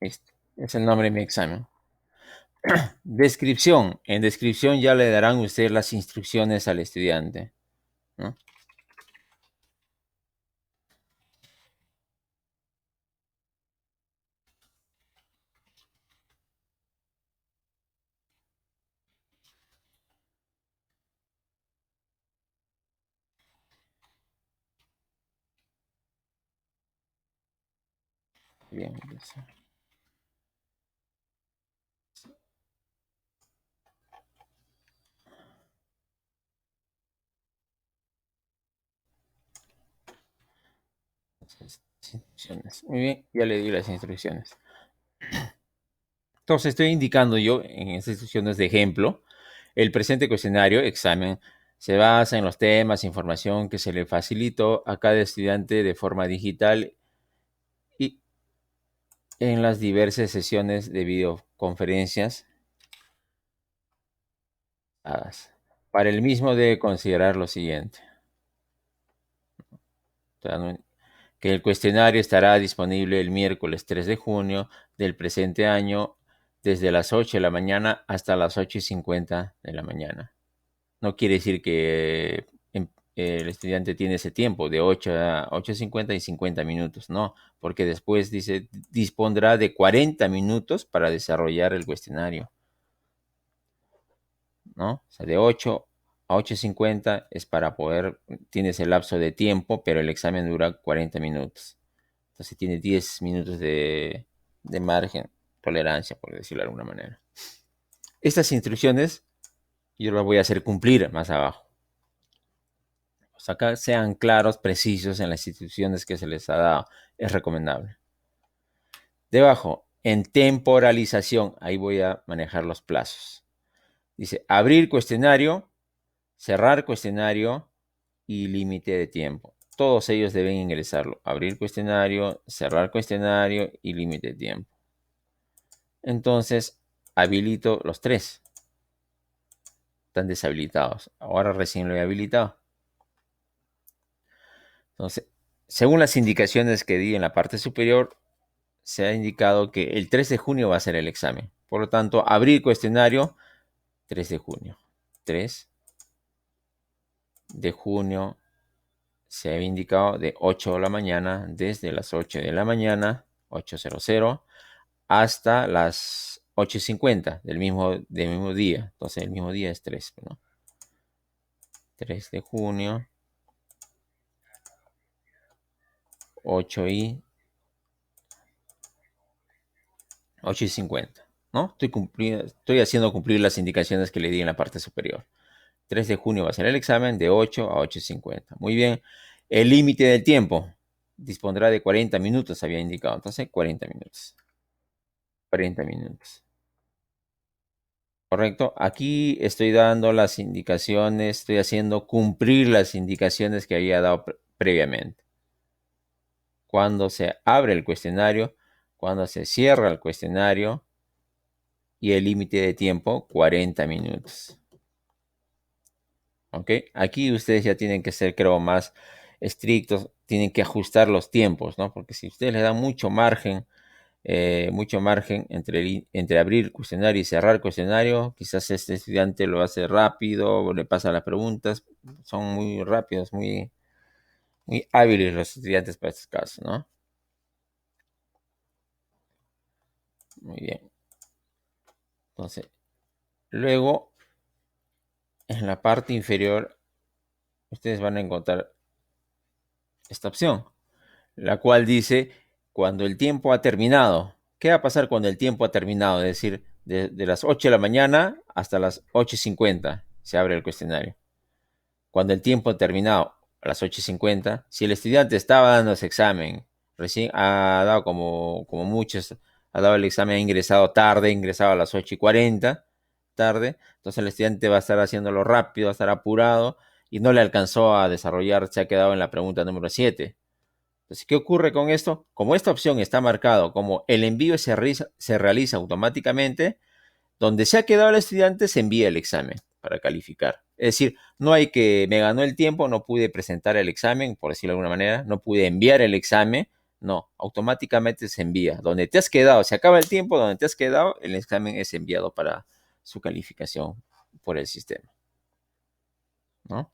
Listo. Es el nombre de mi examen. Descripción. En descripción ya le darán ustedes las instrucciones al estudiante, ¿no? Bien. Instrucciones. Muy bien, ya le di las instrucciones. Entonces estoy indicando yo en estas instrucciones de ejemplo, el presente cuestionario, examen, se basa en los temas, información que se le facilitó a cada estudiante de forma digital y en las diversas sesiones de videoconferencias. Para el mismo debe considerar lo siguiente. Que el cuestionario estará disponible el miércoles 3 de junio del presente año desde las 8 de la mañana hasta las 8:50 de la mañana. No quiere decir que el estudiante tiene ese tiempo de 8 a 8:50 y 50 minutos, no, porque después dice dispondrá de 40 minutos para desarrollar el cuestionario, ¿no? O sea, de 8 a 8:50 es para poder, tienes el lapso de tiempo, pero el examen dura 40 minutos. Entonces tiene 10 minutos de margen, tolerancia, por decirlo de alguna manera. Estas instrucciones yo las voy a hacer cumplir más abajo. O sea, acá sean claros, precisos en las instrucciones que se les ha dado. Es recomendable. Debajo, en temporalización, ahí voy a manejar los plazos. Dice abrir cuestionario, cerrar cuestionario y límite de tiempo. Todos ellos deben ingresarlo. Abrir cuestionario, cerrar cuestionario y límite de tiempo. Entonces, habilito los tres. Están deshabilitados. Ahora recién lo he habilitado. Entonces, según las indicaciones que di en la parte superior, se ha indicado que el 3 de junio va a ser el examen. Por lo tanto, abrir cuestionario 3 de junio. 3 de junio se ha indicado de 8 de la mañana, desde las 8 de la mañana, 8:00, hasta las 8:50 del mismo día. Entonces, el mismo día es 3, ¿no? 3 de junio, 8:50, ¿no? Estoy haciendo cumplir las indicaciones que le di en la parte superior. 3 de junio va a ser el examen de 8 a 8:50. Muy bien. El límite del tiempo dispondrá de 40 minutos, había indicado. Entonces, 40 minutos. 40 minutos. Correcto. Aquí estoy dando las indicaciones, estoy haciendo cumplir las indicaciones que había dado previamente. Cuando se abre el cuestionario, cuando se cierra el cuestionario y el límite de tiempo, 40 minutos. ¿Ok? Aquí ustedes ya tienen que ser, creo, más estrictos, tienen que ajustar los tiempos, ¿no? Porque si ustedes le dan mucho margen entre abrir el cuestionario y cerrar el cuestionario, quizás este estudiante lo hace rápido, le pasa las preguntas, son muy rápidos, muy, muy hábiles los estudiantes para estos casos, ¿no? Muy bien. Entonces, luego, en la parte inferior, ustedes van a encontrar esta opción, la cual dice cuando el tiempo ha terminado. ¿Qué va a pasar cuando el tiempo ha terminado? Es decir, de las 8 de la mañana hasta las 8:50 se abre el cuestionario. Cuando el tiempo ha terminado, a las 8:50, si el estudiante estaba dando ese examen, recién ha dado como muchos, ha dado el examen, ha ingresado tarde, ingresado a las 8:40, tarde, entonces el estudiante va a estar haciéndolo rápido, va a estar apurado y no le alcanzó a desarrollar, se ha quedado en la pregunta número 7. Entonces, ¿qué ocurre con esto? Como esta opción está marcado como el envío se realiza automáticamente, donde se ha quedado el estudiante se envía el examen para calificar. Es decir, no hay que me ganó el tiempo, no pude presentar el examen, por decirlo de alguna manera, no pude enviar el examen, no, automáticamente se envía. Donde te has quedado, se acaba el tiempo, donde te has quedado, el examen es enviado para su calificación por el sistema, ¿no?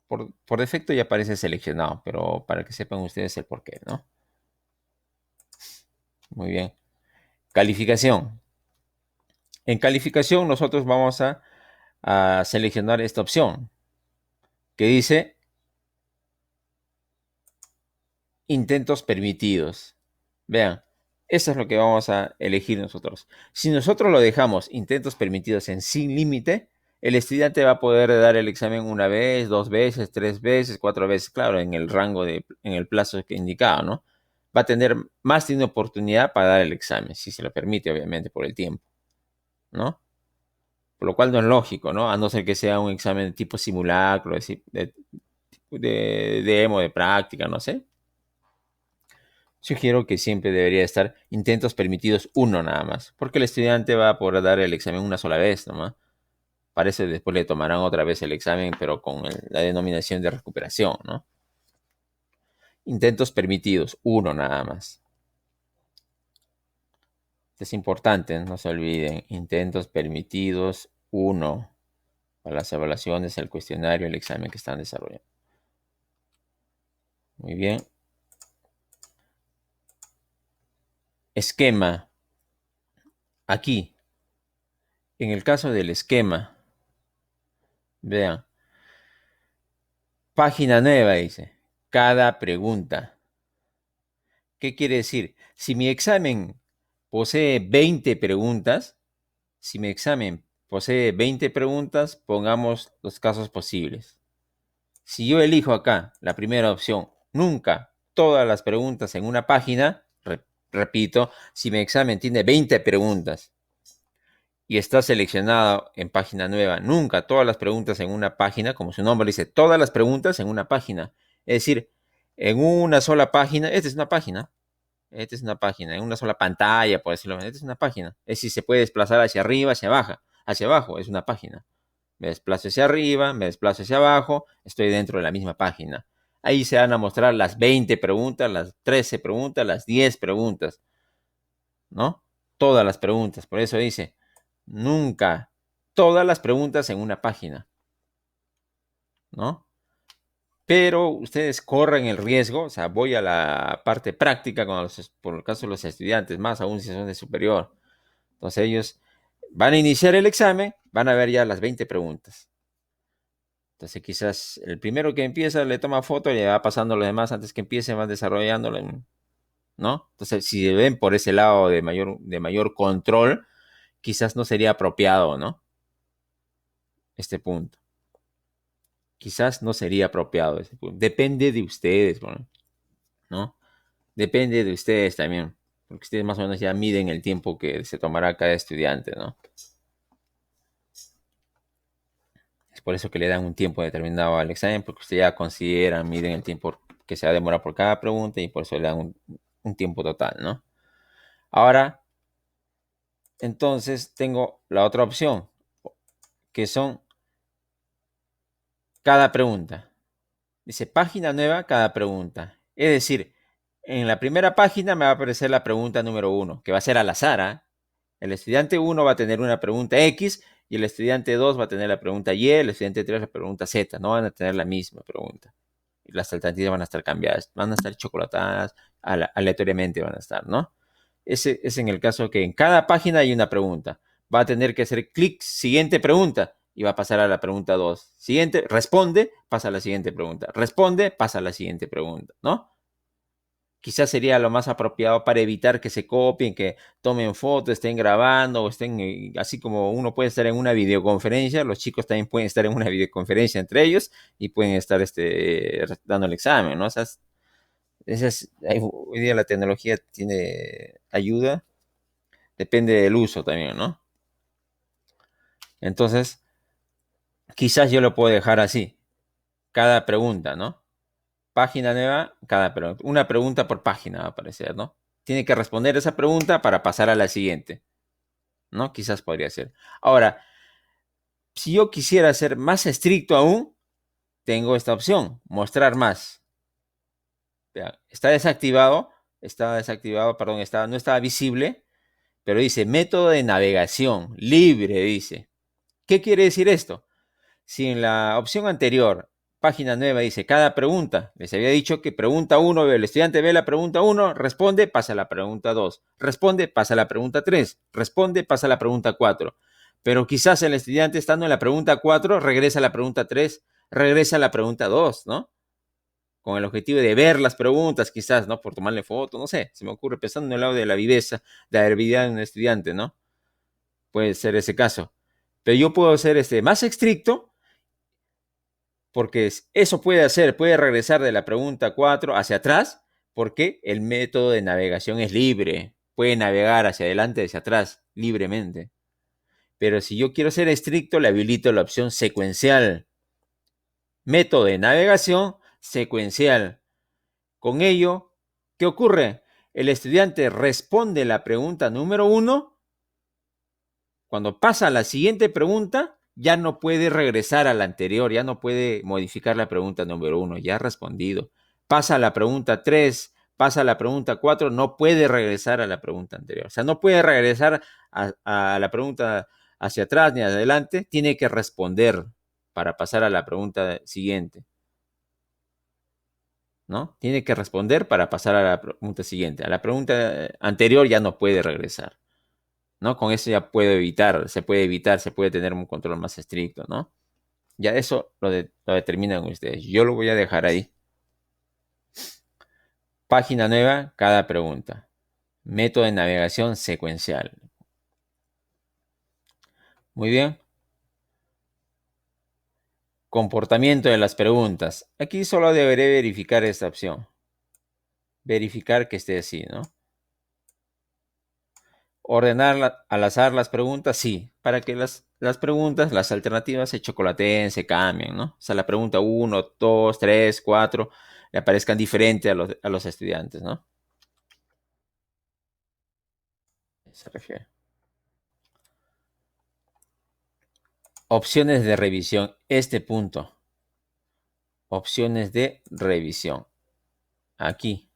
Por defecto ya aparece seleccionado, pero para que sepan ustedes el por qué, ¿no? Muy bien. Calificación. En calificación nosotros vamos a seleccionar esta opción que dice intentos permitidos. Vean, eso es lo que vamos a elegir nosotros. Si nosotros lo dejamos intentos permitidos en sin límite, el estudiante va a poder dar el examen una vez, 2 veces, 3 veces, 4 veces, claro, en el en el plazo que indicado, ¿no? Va a tener más de una oportunidad para dar el examen, si se lo permite, obviamente, por el tiempo, ¿no? Por lo cual no es lógico, ¿no? A no ser que sea un examen de tipo simulacro, de demo, de práctica, no sé. Sugiero que siempre debería estar intentos permitidos uno nada más, porque el estudiante va a poder dar el examen una sola vez nomás. Parece después le tomarán otra vez el examen, pero con la denominación de recuperación, ¿no? Intentos permitidos, uno nada más. Es importante, no se olviden. Intentos permitidos, uno. Para las evaluaciones, el cuestionario, el examen que están desarrollando. Muy bien. Esquema. Aquí, en el caso del esquema, vean, página nueva dice, cada pregunta. ¿Qué quiere decir? Si mi examen posee 20 preguntas, si mi examen posee 20 preguntas, pongamos los casos posibles. Si yo elijo acá la primera opción, nunca todas las preguntas en una página, repito, si mi examen tiene 20 preguntas y está seleccionado en página nueva, nunca todas las preguntas en una página, como su nombre dice, todas las preguntas en una página. Es decir, en una sola página, esta es una página, en una sola pantalla, por decirlo, esta es una página. Es decir, se puede desplazar hacia arriba, hacia abajo, es una página. Me desplazo hacia arriba, me desplazo hacia abajo, estoy dentro de la misma página. Ahí se van a mostrar las 20 preguntas, las 13 preguntas, las 10 preguntas, ¿no? Todas las preguntas. Por eso dice, nunca, todas las preguntas en una página, ¿no? Pero ustedes corren el riesgo, o sea, voy a la parte práctica con por el caso de los estudiantes, más aún si son de superior. Entonces ellos van a iniciar el examen, van a ver ya las 20 preguntas. Entonces quizás el primero que empieza le toma foto y le va pasando a los demás antes que empiecen, van desarrollándolo, ¿no? Entonces si ven por ese lado de mayor control, quizás no sería apropiado, ¿no? Este punto. Quizás no sería apropiado este punto. Depende de ustedes, bueno, ¿no? Depende de ustedes también, porque ustedes más o menos ya miden el tiempo que se tomará cada estudiante, ¿no? Es por eso que le dan un tiempo determinado al examen, porque ustedes ya consideran, miden el tiempo que se va a demorar por cada pregunta y por eso le dan un tiempo total, ¿no? Ahora, entonces tengo la otra opción, que son cada pregunta. Dice página nueva, cada pregunta. Es decir, en la primera página me va a aparecer la pregunta número 1, que va a ser al azar, ¿eh? El estudiante 1 va a tener una pregunta X y el estudiante 2 va a tener la pregunta Y, el estudiante 3 la pregunta Z. No van a tener la misma pregunta. Y las alternativas van a estar cambiadas, van a estar chocolatadas, aleatoriamente van a estar, ¿no? Ese es en el caso que en cada página hay una pregunta. Va a tener que hacer clic, siguiente pregunta, y va a pasar a la pregunta 2. Siguiente, responde, pasa a la siguiente pregunta. Responde, pasa a la siguiente pregunta, ¿no? Quizás sería lo más apropiado para evitar que se copien, que tomen fotos, estén grabando o estén, así como uno puede estar en una videoconferencia, los chicos también pueden estar en una videoconferencia entre ellos y pueden estar dando el examen, ¿no? Hoy día la tecnología tiene ayuda, depende del uso también, ¿no? Entonces, quizás yo lo puedo dejar así, cada pregunta, ¿no? Página nueva, cada pregunta. Una pregunta por página va a aparecer, ¿no? Tiene que responder esa pregunta para pasar a la siguiente, ¿no? Quizás podría ser. Ahora, si yo quisiera ser más estricto aún, tengo esta opción, mostrar más. Vean, está desactivado, perdón, no estaba visible, pero dice método de navegación libre, dice. ¿Qué quiere decir esto? Si en la opción anterior, página nueva, dice cada pregunta, les había dicho que pregunta 1, el estudiante ve la pregunta 1, responde, pasa a la pregunta 2, responde, pasa a la pregunta 3, responde, pasa a la pregunta 4. Pero quizás el estudiante estando en la pregunta 4, regresa a la pregunta 3, regresa a la pregunta 2, ¿no? Con el objetivo de ver las preguntas, quizás, ¿no? Por tomarle foto, no sé, se me ocurre pensando en el lado de la viveza, de la habilidad de un estudiante, ¿no? Puede ser ese caso. Pero yo puedo ser más estricto porque eso puede hacer, puede regresar de la pregunta 4 hacia atrás, porque el método de navegación es libre, puede navegar hacia adelante, hacia atrás, libremente. Pero si yo quiero ser estricto, le habilito la opción secuencial. Método de navegación secuencial. Con ello, ¿qué ocurre? El estudiante responde la pregunta número 1. Cuando pasa a la siguiente pregunta, ya no puede regresar a la anterior, ya no puede modificar la pregunta número 1, ya ha respondido. Pasa a la pregunta 3, pasa a la pregunta 4, no puede regresar a la pregunta anterior. O sea, no puede regresar a la pregunta hacia atrás ni adelante, tiene que responder para pasar a la pregunta siguiente, ¿no? Tiene que responder para pasar a la pregunta siguiente. A la pregunta anterior ya no puede regresar. ¿No? Con eso ya se puede tener un control más estricto, ¿no? Ya eso lo determinan ustedes. Yo lo voy a dejar ahí. Página nueva, cada pregunta. Método de navegación secuencial. Muy bien. Comportamiento de las preguntas. Aquí solo deberé verificar esta opción. Verificar que esté así, ¿no? Ordenar al azar las preguntas, sí, para que las preguntas, las alternativas se chocolateen, se cambien, ¿no? O sea, la pregunta 1, 2, 3, 4 le aparezcan diferente a los estudiantes, ¿no? Se refiere. Opciones de revisión. Este punto. opciones de revisión. Aquí.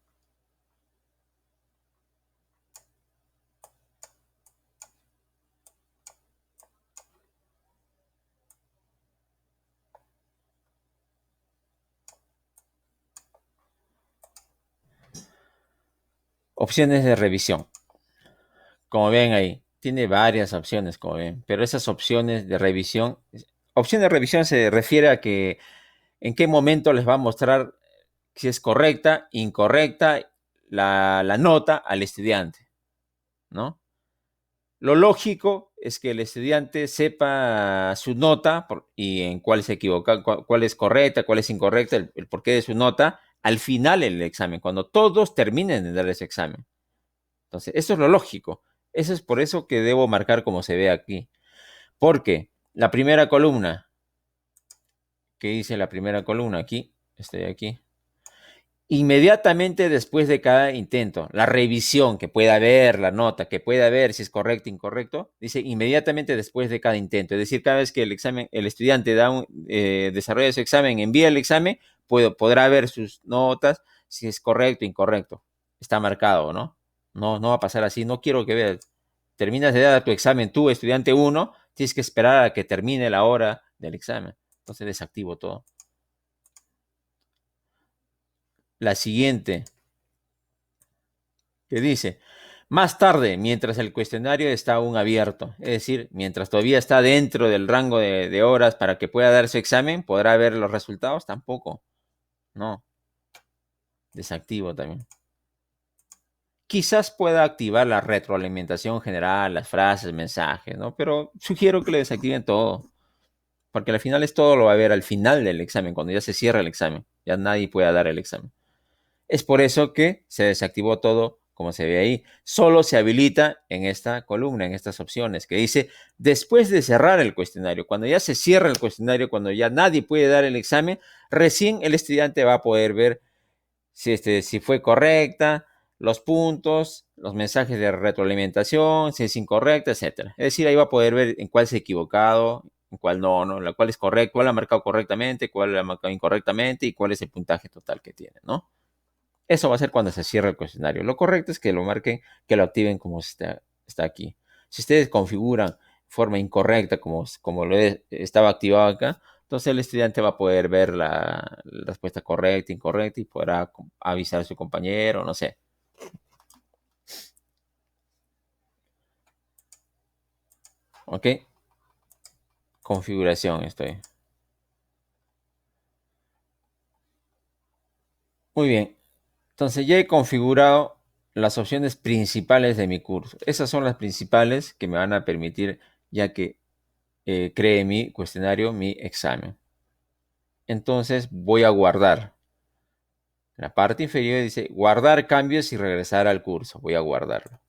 Opciones de revisión. Como ven ahí, tiene varias opciones, como ven, pero esas opciones de revisión, opción de revisión se refiere a que en qué momento les va a mostrar si es correcta, incorrecta la nota al estudiante, ¿no? Lo lógico es que el estudiante sepa su nota y en cuál se equivoca, cuál es correcta, cuál es incorrecta, el porqué de su nota al final del examen, cuando todos terminen de dar ese examen. Entonces, eso es lo lógico. Eso es por eso que debo marcar como se ve aquí. Porque la primera columna, que dice la primera columna aquí, estoy aquí, inmediatamente después de cada intento, la revisión que pueda haber, la nota que pueda haber si es correcto o incorrecto, dice inmediatamente después de cada intento. Es decir, cada vez que el examen, el estudiante desarrolla su examen, envía el examen, podrá ver sus notas si es correcto o incorrecto. Está marcado, ¿no? No va a pasar así. No quiero que veas. Terminas de dar tu examen, tú, estudiante uno, tienes que esperar a que termine la hora del examen. Entonces desactivo todo. La siguiente, que dice, más tarde, mientras el cuestionario está aún abierto, es decir, mientras todavía está dentro del rango de horas para que pueda dar su examen, ¿podrá ver los resultados? Tampoco. No, desactivo también. Quizás pueda activar la retroalimentación general, las frases, mensajes, ¿no? Pero sugiero que le desactiven todo, porque al final es todo lo va a ver al final del examen, cuando ya se cierra el examen. Ya nadie pueda dar el examen. Es por eso que se desactivó todo, como se ve ahí. Solo se habilita en esta columna, en estas opciones, que dice, después de cerrar el cuestionario, cuando ya se cierra el cuestionario, cuando ya nadie puede dar el examen, recién el estudiante va a poder ver si fue correcta, los puntos, los mensajes de retroalimentación, si es incorrecta, etcétera. Es decir, ahí va a poder ver en cuál se ha equivocado, en cuál no, la cual es correcta, cuál ha marcado correctamente, cuál ha marcado incorrectamente y cuál es el puntaje total que tiene, ¿no? Eso va a ser cuando se cierre el cuestionario. Lo correcto es que lo marquen, que lo activen como está aquí. Si ustedes configuran de forma incorrecta, como estaba activado acá, entonces el estudiante va a poder ver la respuesta correcta, incorrecta y podrá avisar a su compañero, no sé. ¿Ok? Configuración estoy. Muy bien. Entonces ya he configurado las opciones principales de mi curso. Esas son las principales que me van a permitir, ya que cree mi cuestionario, mi examen. Entonces voy a guardar. En la parte inferior dice guardar cambios y regresar al curso. Voy a guardarlo.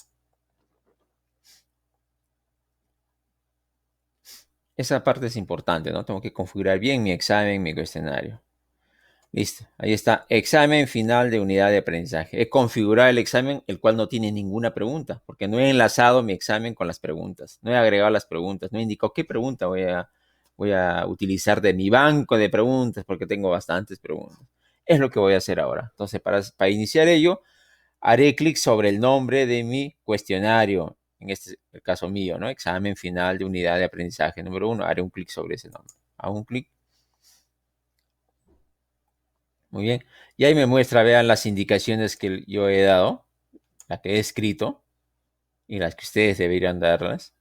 Esa parte es importante, ¿no? Tengo que configurar bien mi examen, mi cuestionario. Listo. Ahí está. Examen final de unidad de aprendizaje. He configurado el examen, el cual no tiene ninguna pregunta, porque no he enlazado mi examen con las preguntas. No he agregado las preguntas. No he indicado qué pregunta voy a utilizar de mi banco de preguntas, porque tengo bastantes preguntas. Es lo que voy a hacer ahora. Entonces, para iniciar ello, haré clic sobre el nombre de mi cuestionario, en este el caso mío, ¿no? Examen final de unidad de aprendizaje número 1. Haré un clic sobre ese nombre. Hago un clic. Muy bien. Y ahí me muestra, vean las indicaciones que yo he dado, la que he escrito y las que ustedes deberían darlas,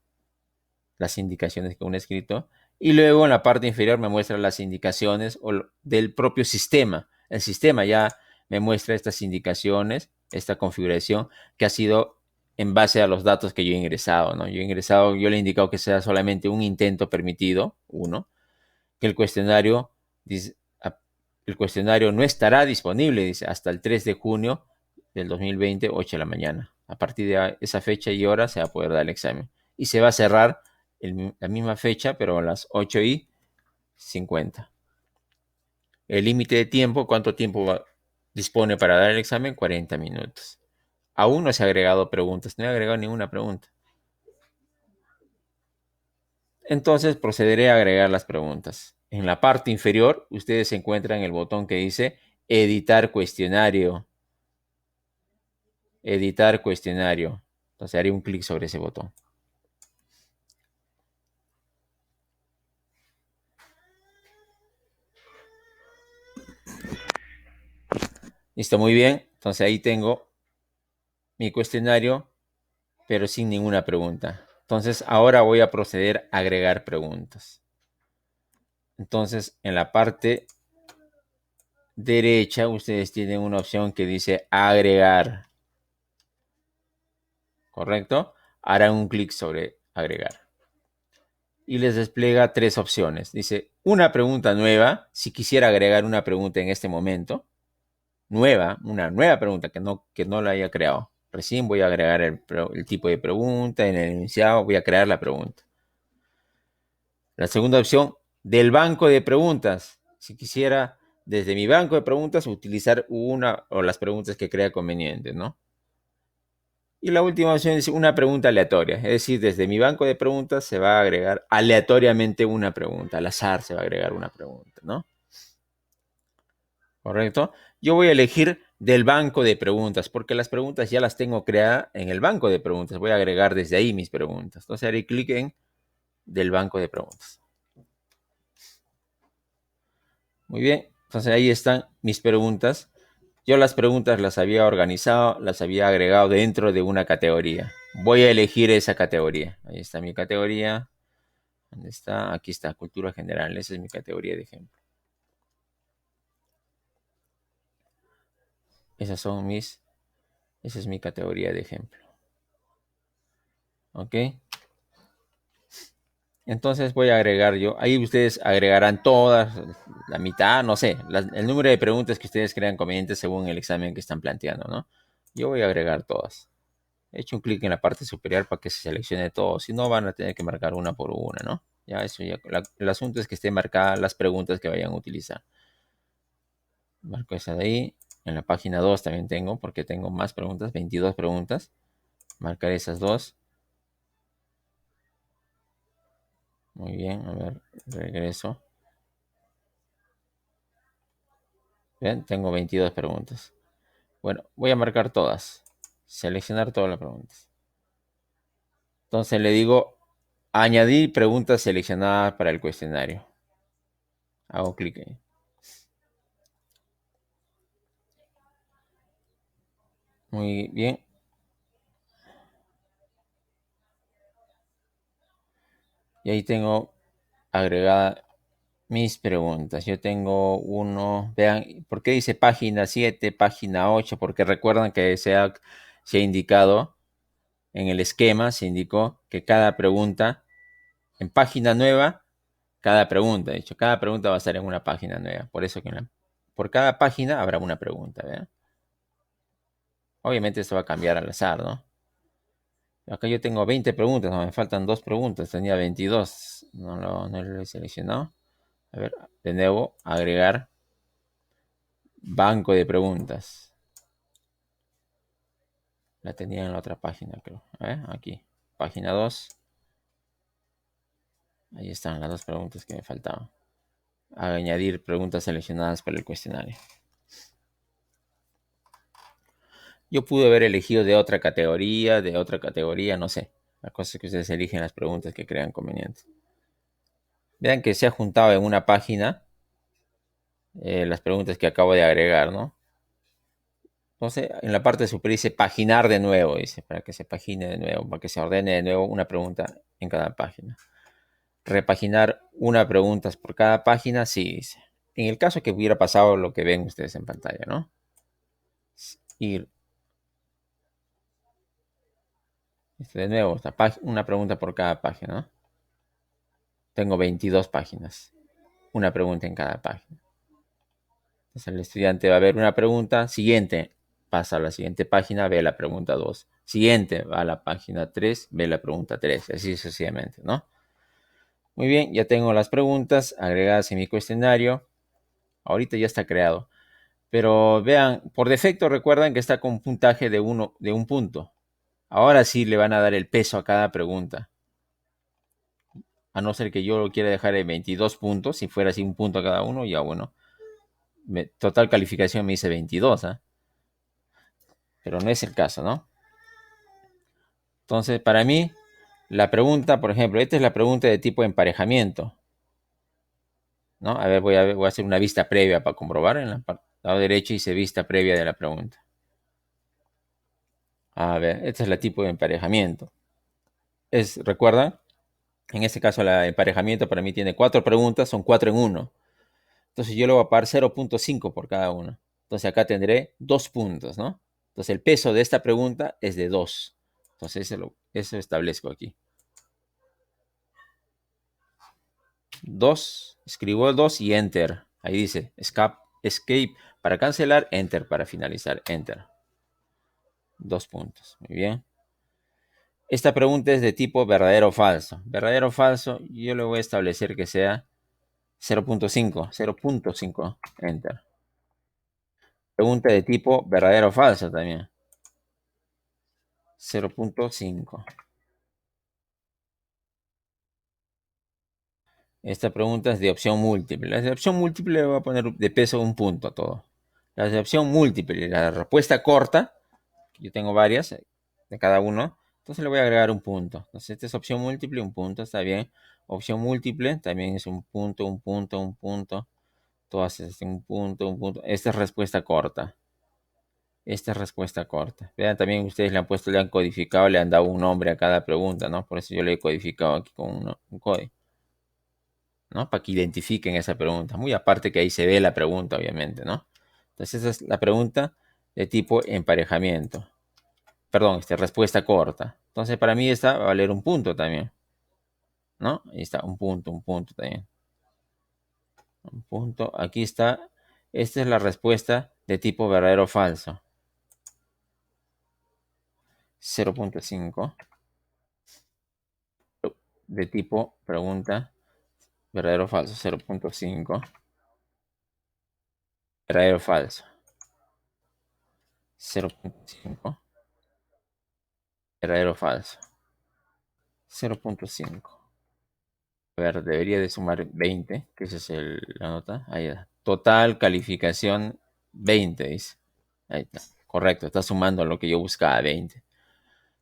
las indicaciones que uno ha escrito. Y luego en la parte inferior me muestra las indicaciones del propio sistema. El sistema ya me muestra estas indicaciones, esta configuración que ha sido en base a los datos que yo he ingresado, ¿no? Yo le he indicado que sea solamente un intento permitido, uno, que dice, el cuestionario no estará disponible, dice, hasta el 3 de junio del 2020, 8 de la mañana. A partir de esa fecha y hora se va a poder dar el examen. Y se va a cerrar la misma fecha, pero a las 8:50. El límite de tiempo, ¿cuánto tiempo dispone para dar el examen? 40 minutos. Aún no se ha agregado preguntas, no he agregado ninguna pregunta. Entonces procederé a agregar las preguntas. En la parte inferior, ustedes encuentran el botón que dice editar cuestionario. Editar cuestionario. Entonces haré un clic sobre ese botón. Listo, muy bien. Entonces ahí tengo mi cuestionario, pero sin ninguna pregunta. Entonces ahora voy a proceder a agregar preguntas. Entonces en la parte derecha ustedes tienen una opción que dice agregar. ¿Correcto? Harán un clic sobre agregar. Y les despliega tres opciones. Dice una pregunta nueva, si quisiera agregar una pregunta en este momento. Nueva, una nueva pregunta que no la haya creado. Recién voy a agregar el tipo de pregunta, en el enunciado voy a crear la pregunta. La segunda opción, del banco de preguntas. Si quisiera desde mi banco de preguntas utilizar una o las preguntas que crea conveniente, ¿no? Y la última opción es una pregunta aleatoria. Es decir, desde mi banco de preguntas se va a agregar aleatoriamente una pregunta. Al azar se va a agregar una pregunta, ¿no? ¿Correcto? Yo voy a elegir del banco de preguntas, porque las preguntas ya las tengo creadas en el banco de preguntas. Voy a agregar desde ahí mis preguntas. Entonces haré clic en del banco de preguntas. Muy bien. Entonces ahí están mis preguntas. Yo las preguntas las había organizado, las había agregado dentro de una categoría. Voy a elegir esa categoría. Ahí está mi categoría. ¿Dónde está? Aquí está, cultura general. Esa es mi categoría de ejemplo. Esas son mis, esa es mi categoría de ejemplo. ¿Ok? Entonces voy a agregar yo. Ahí ustedes agregarán todas, la mitad, no sé, el número de preguntas que ustedes crean convenientes según el examen que están planteando, ¿no? Yo voy a agregar todas. He hecho un clic en la parte superior para que se seleccione todo. Si no, van a tener que marcar una por una, ¿no? Ya eso ya. El asunto es que estén marcadas las preguntas que vayan a utilizar. Marco esa de ahí. En la página 2 también tengo, porque tengo más preguntas, 22 preguntas. Marcar esas dos. Muy bien, a ver, regreso. Bien, tengo 22 preguntas. Bueno, voy a marcar todas. Seleccionar todas las preguntas. Entonces le digo añadir preguntas seleccionadas para el cuestionario. Hago clic ahí. Muy bien. Y ahí tengo agregada mis preguntas. Yo tengo uno, vean, ¿por qué dice página 7, página 8? Porque recuerdan que se ha indicado en el esquema, se indicó que cada pregunta, en página nueva, cada pregunta, de hecho, cada pregunta va a estar en una página nueva. Por eso que por cada página habrá una pregunta, ¿vean? Obviamente esto va a cambiar al azar, ¿no? Acá yo tengo 20 preguntas, no, me faltan dos preguntas, tenía 22, no lo he seleccionado. A ver, de nuevo, agregar banco de preguntas. La tenía en la otra página, creo. Aquí, página 2. Ahí están las dos preguntas que me faltaban. Añadir preguntas seleccionadas para el cuestionario. Yo pude haber elegido de otra categoría, no sé. La cosa es que ustedes eligen las preguntas que crean convenientes. Vean que se ha juntado en una página las preguntas que acabo de agregar, ¿no? Entonces, en la parte superior dice paginar de nuevo, dice, para que se pagine de nuevo, para que se ordene de nuevo una pregunta en cada página. Repaginar una pregunta por cada página, sí, dice. En el caso que hubiera pasado lo que ven ustedes en pantalla, ¿no? Ir de nuevo, una pregunta por cada página, ¿no? Tengo 22 páginas, una pregunta en cada página. Entonces el estudiante va a ver una pregunta, siguiente, pasa a la siguiente página, ve la pregunta 2. Siguiente, va a la página 3, ve la pregunta 3, así sucesivamente, ¿no? Muy bien, ya tengo las preguntas agregadas en mi cuestionario. Ahorita ya está creado. Pero vean, por defecto recuerdan que está con puntaje de un punto. Ahora sí le van a dar el peso a cada pregunta. A no ser que yo lo quiera dejar en 22 puntos, si fuera así un punto a cada uno, ya bueno, total calificación me dice 22, ¿ah? Pero no es el caso, ¿no? Entonces, para mí, la pregunta, por ejemplo, esta es la pregunta de tipo emparejamiento, ¿no? A ver, voy a hacer una vista previa para comprobar. En la parte lado derecho hice vista previa de la pregunta. A ver, esta es la tipo de emparejamiento. ¿Recuerdan? En este caso, el emparejamiento para mí tiene cuatro preguntas, son cuatro en uno. Entonces yo le voy a pagar 0.5 por cada una. Entonces acá tendré 2 puntos, ¿no? Entonces el peso de esta pregunta es de 2. Entonces eso establezco aquí. 2, escribo el 2 y Enter. Ahí dice escape para cancelar, Enter para finalizar, Enter. 2 puntos, muy bien. Esta pregunta es de tipo verdadero o falso. Verdadero o falso, yo le voy a establecer que sea 0.5, 0.5, Enter. Pregunta de tipo verdadero o falso también. 0.5. Esta pregunta es de opción múltiple. Las de opción múltiple le voy a poner de peso un punto a todo. Las de opción múltiple, la respuesta corta, yo tengo varias de cada uno, entonces le voy a agregar un punto. Entonces esta es opción múltiple, un punto, está bien. Opción múltiple también es un punto, un punto, un punto. Todas es un punto, un punto. Esta es respuesta corta. Esta es respuesta corta. Vean, también ustedes le han puesto, le han codificado, le han dado un nombre a cada pregunta, ¿no? Por eso yo le he codificado aquí con un código, ¿no? Para que identifiquen esa pregunta. Muy aparte que ahí se ve la pregunta, obviamente, ¿no? Entonces esa es la pregunta de tipo emparejamiento. Perdón, respuesta corta. Entonces para mí esta va a valer un punto también, ¿no? Ahí está, un punto también. Un punto. Aquí está. Esta es la respuesta de tipo verdadero o falso. 0.5. De tipo pregunta verdadero o falso. 0.5. Verdadero o falso. 0.5. Verdadero o falso. 0.5. A ver, debería de sumar 20, que esa es la nota. Ahí está. Total calificación 20, dice. Ahí está. Correcto, está sumando lo que yo buscaba, 20.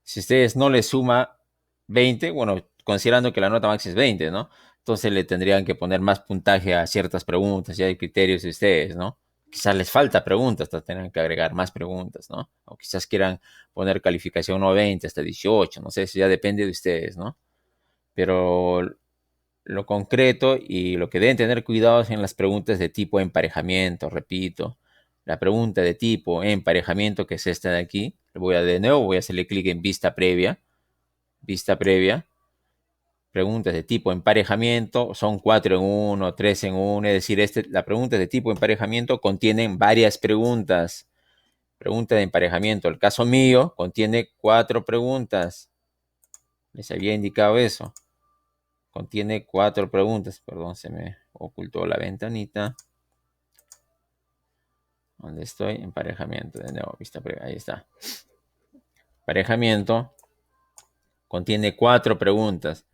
Si ustedes no le suma 20, bueno, considerando que la nota máxima es 20, ¿no? Entonces le tendrían que poner más puntaje a ciertas preguntas, ya hay criterios de ustedes, ¿no? Quizás les falta preguntas, hasta tendrán que agregar más preguntas, ¿no? O quizás quieran poner calificación no 20, hasta 18, no sé, eso ya depende de ustedes, ¿no? Pero lo concreto y lo que deben tener cuidado es en las preguntas de tipo emparejamiento, repito. La pregunta de tipo emparejamiento, que es esta de aquí, de nuevo voy a hacerle clic en vista previa. Preguntas de tipo emparejamiento son 4 en uno, 3 en uno, es decir, la pregunta de tipo emparejamiento contienen varias preguntas. Pregunta de emparejamiento, el caso mío contiene 4 preguntas. Les había indicado eso. Contiene 4 preguntas. Perdón, se me ocultó la ventanita. ¿Dónde estoy? Emparejamiento. De nuevo, vista previa. Ahí está. Emparejamiento contiene 4 preguntas.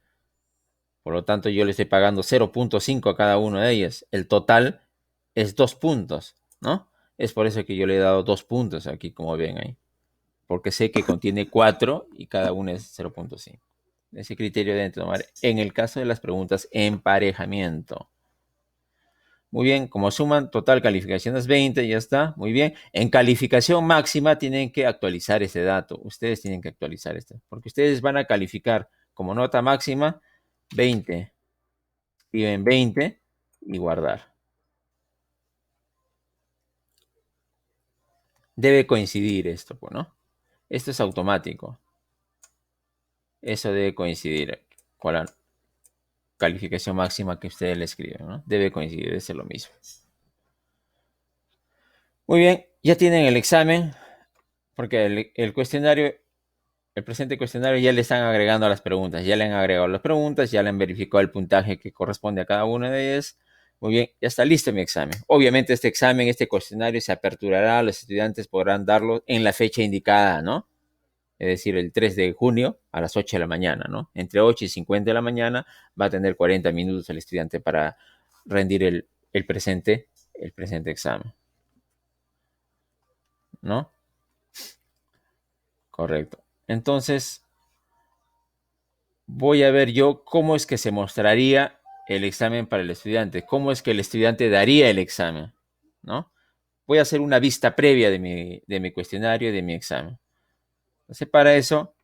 Por lo tanto, yo le estoy pagando 0.5 a cada una de ellas. El total es 2 puntos, ¿no? Es por eso que yo le he dado 2 puntos aquí, como ven ahí. Porque sé que contiene 4 y cada una es 0.5. Ese criterio deben tomar en el caso de las preguntas emparejamiento. Muy bien, como suman, total calificación es 20, ya está, muy bien. En calificación máxima tienen que actualizar ese dato. Ustedes tienen que actualizar esto, porque ustedes van a calificar como nota máxima 20. Escriben 20 y guardar. Debe coincidir esto, pues, ¿no? Esto es automático. Eso debe coincidir con la calificación máxima que ustedes le escriben, ¿no? Debe coincidir, debe ser lo mismo. Muy bien, ya tienen el examen, porque el cuestionario, el presente cuestionario ya le están agregando a las preguntas, ya le han agregado las preguntas, ya le han verificado el puntaje que corresponde a cada una de ellas. Muy bien, ya está listo mi examen. Obviamente este examen, este cuestionario se aperturará, los estudiantes podrán darlo en la fecha indicada, ¿no? es decir, el 3 de junio a las 8 de la mañana, ¿no? Entre 8 y 50 de la mañana va a tener 40 minutos el estudiante para rendir el presente examen, ¿no? Correcto. Entonces, voy a ver yo cómo es que se mostraría el examen para el estudiante, cómo es que el estudiante daría el examen, ¿no? Voy a hacer una vista previa de mi cuestionario y de mi examen. Entonces, para eso,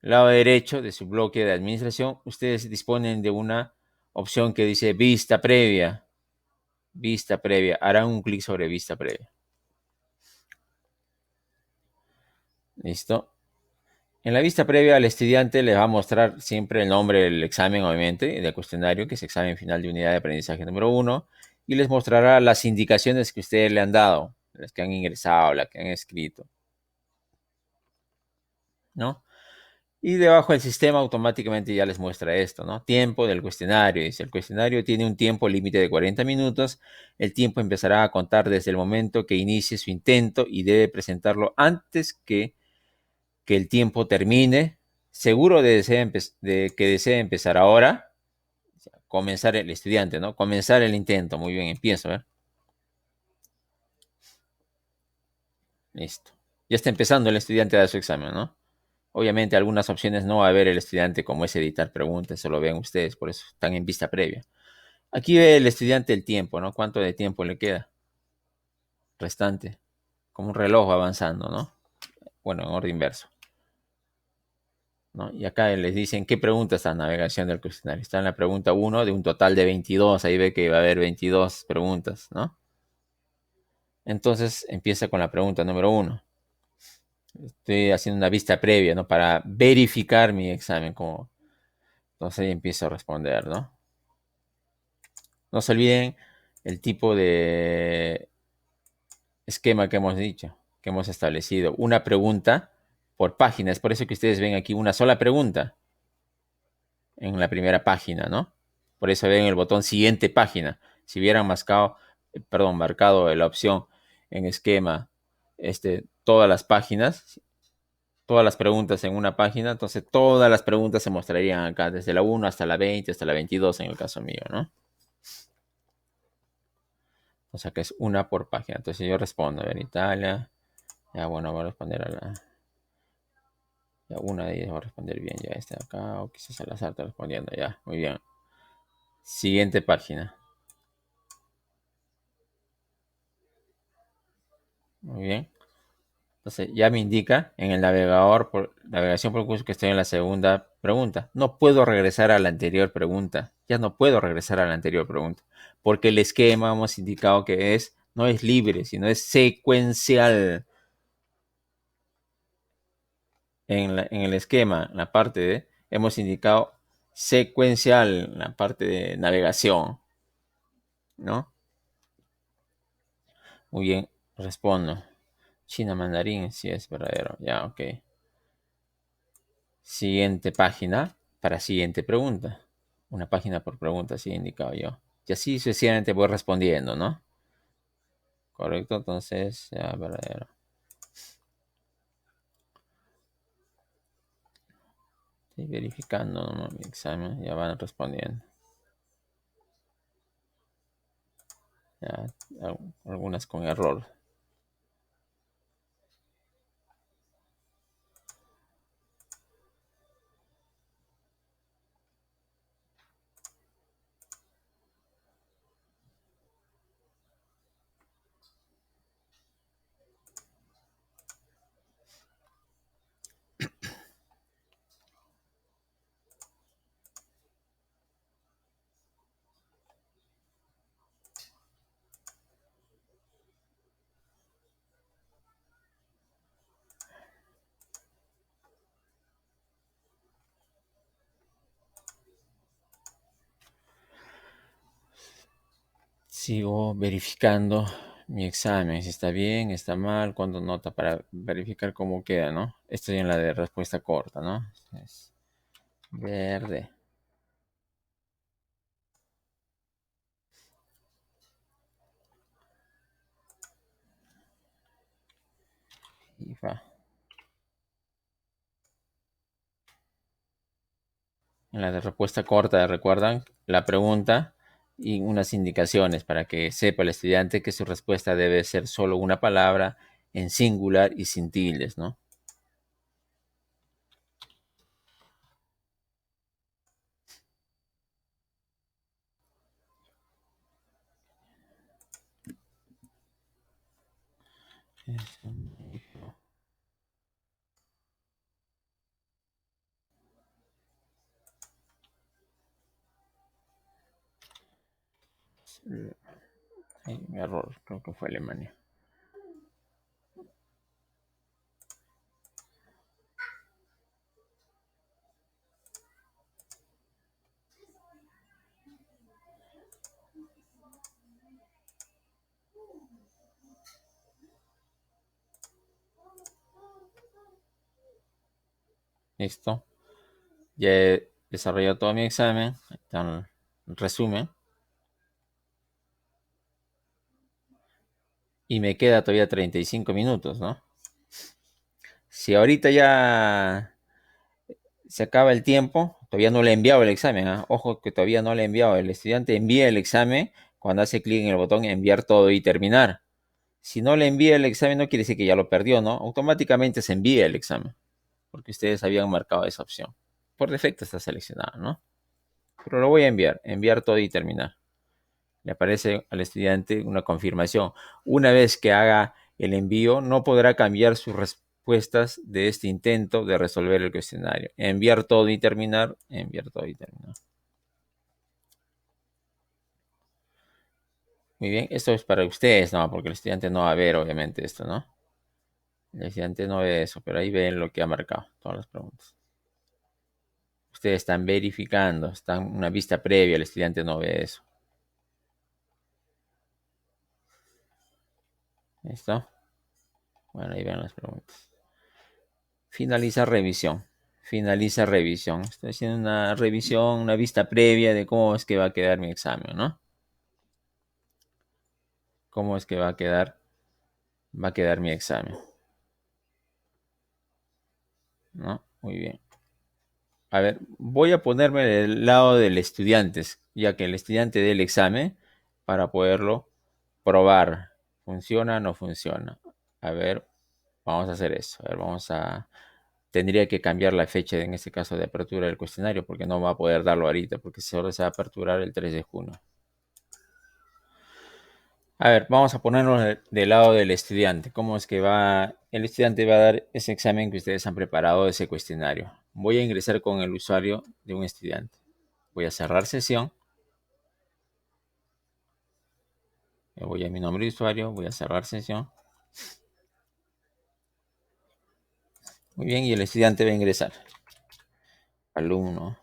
lado derecho de su bloque de administración, ustedes disponen de una opción que dice vista previa. Vista previa. Harán un clic sobre vista previa. ¿Listo? En la vista previa al estudiante le va a mostrar siempre el nombre del examen, obviamente, del cuestionario, que es examen final de unidad de aprendizaje número 1, y les mostrará las indicaciones que ustedes le han dado, las que han ingresado, las que han escrito, ¿no? Y debajo del sistema automáticamente ya les muestra esto, ¿no? Tiempo del cuestionario. Dice, el cuestionario tiene un tiempo límite de 40 minutos. El tiempo empezará a contar desde el momento que inicie su intento y debe presentarlo antes que el tiempo termine. Seguro de que desea empezar ahora, comenzar el estudiante, ¿no? Comenzar el intento. Muy bien, empiezo, ¿eh? Listo. Ya está empezando el estudiante a dar su examen, ¿no? Obviamente, algunas opciones no va a ver el estudiante, como es editar preguntas, eso lo ven ustedes, por eso están en vista previa. Aquí ve el estudiante el tiempo, ¿no? ¿Cuánto de tiempo le queda restante? Como un reloj avanzando, ¿no? Bueno, en orden inverso, ¿no? Y acá les dicen qué pregunta está en navegación del cuestionario. Está en la pregunta 1 de un total de 22. Ahí ve que va a haber 22 preguntas, ¿no? Entonces empieza con la pregunta número 1. Estoy haciendo una vista previa, ¿no? Para verificar mi examen. Como... Entonces ahí empiezo a responder, ¿no? No se olviden el tipo de esquema que hemos dicho, que hemos establecido. Una pregunta por página. Es por eso que ustedes ven aquí una sola pregunta en la primera página, ¿no? Por eso ven el botón siguiente página. Si hubieran marcado la opción en esquema, todas las páginas, todas las preguntas en una página, entonces todas las preguntas se mostrarían acá, desde la 1 hasta la 20, hasta la 22 en el caso mío, ¿no? O sea que es una por página. Entonces yo respondo, a ver, Italia. Ya, bueno, voy a responder a la... Ya una de ellas voy a responder bien. Ya está acá, o quizás al azar está respondiendo. Ya, muy bien. Siguiente página. Muy bien. Entonces ya me indica en el navegador, por navegación por curso, que estoy en la segunda pregunta. No puedo regresar a la anterior pregunta. Ya no puedo regresar a la anterior pregunta. Porque el esquema hemos indicado que no es libre, sino es secuencial. En el esquema, en la parte de, hemos indicado secuencial, en la parte de navegación, ¿no? Muy bien, respondo. China mandarín, sí es verdadero. Ya, ok. Siguiente página para siguiente pregunta. Una página por pregunta, así he indicado yo. Y así sucesivamente voy respondiendo, ¿no? Correcto, entonces, ya, verdadero. Estoy verificando, ¿no? Mi examen, ya van respondiendo. Ya, algunas con error. Sigo verificando mi examen, si está bien, está mal, cuánto nota para verificar cómo queda, ¿no? Estoy en la de respuesta corta, ¿no? Es verde. Y va. En la de respuesta corta, recuerdan la pregunta y unas indicaciones para que sepa el estudiante que su respuesta debe ser solo una palabra en singular y sin tildes, ¿no? Ay, error, creo que fue Alemania. Listo. Ya he desarrollado todo mi examen. Está el resumen. Y me queda todavía 35 minutos, ¿no? Si ahorita ya se acaba el tiempo, todavía no le he enviado el examen, ¿ah? Ojo que todavía no le he enviado. El estudiante envía el examen cuando hace clic en el botón enviar todo y terminar. Si no le envía el examen, no quiere decir que ya lo perdió, ¿no? Automáticamente se envía el examen, porque ustedes habían marcado esa opción. Por defecto está seleccionado, ¿no? Pero lo voy a enviar, enviar todo y terminar. Le aparece al estudiante una confirmación. Una vez que haga el envío, no podrá cambiar sus respuestas de este intento de resolver el cuestionario. Enviar todo y terminar, enviar todo y terminar. Muy bien, esto es para ustedes, ¿no? Porque el estudiante no va a ver, obviamente, esto, ¿no? El estudiante no ve eso, pero ahí ven lo que ha marcado, todas las preguntas. Ustedes están verificando, están una vista previa, el estudiante no ve eso. ¿Listo? Bueno, ahí ven las preguntas. Finaliza revisión. Finaliza revisión. Estoy haciendo una revisión, una vista previa de cómo es que va a quedar mi examen, ¿no? Cómo es que va a quedar mi examen, ¿no? Muy bien. A ver, voy a ponerme del lado del estudiante, ya que el estudiante dé el examen para poderlo probar. ¿Funciona o no funciona? A ver, vamos a hacer eso. A ver, tendría que cambiar la fecha, en este caso, de apertura del cuestionario, porque no va a poder darlo ahorita, porque solo se va a aperturar el 3 de junio. A ver, vamos a ponernos del lado del estudiante. ¿Cómo es que el estudiante va a dar ese examen que ustedes han preparado, ese cuestionario? Voy a ingresar con el usuario de un estudiante. Voy a cerrar sesión. Me voy a mi nombre de usuario. Voy a cerrar sesión. Muy bien, y el estudiante va a ingresar. Alumno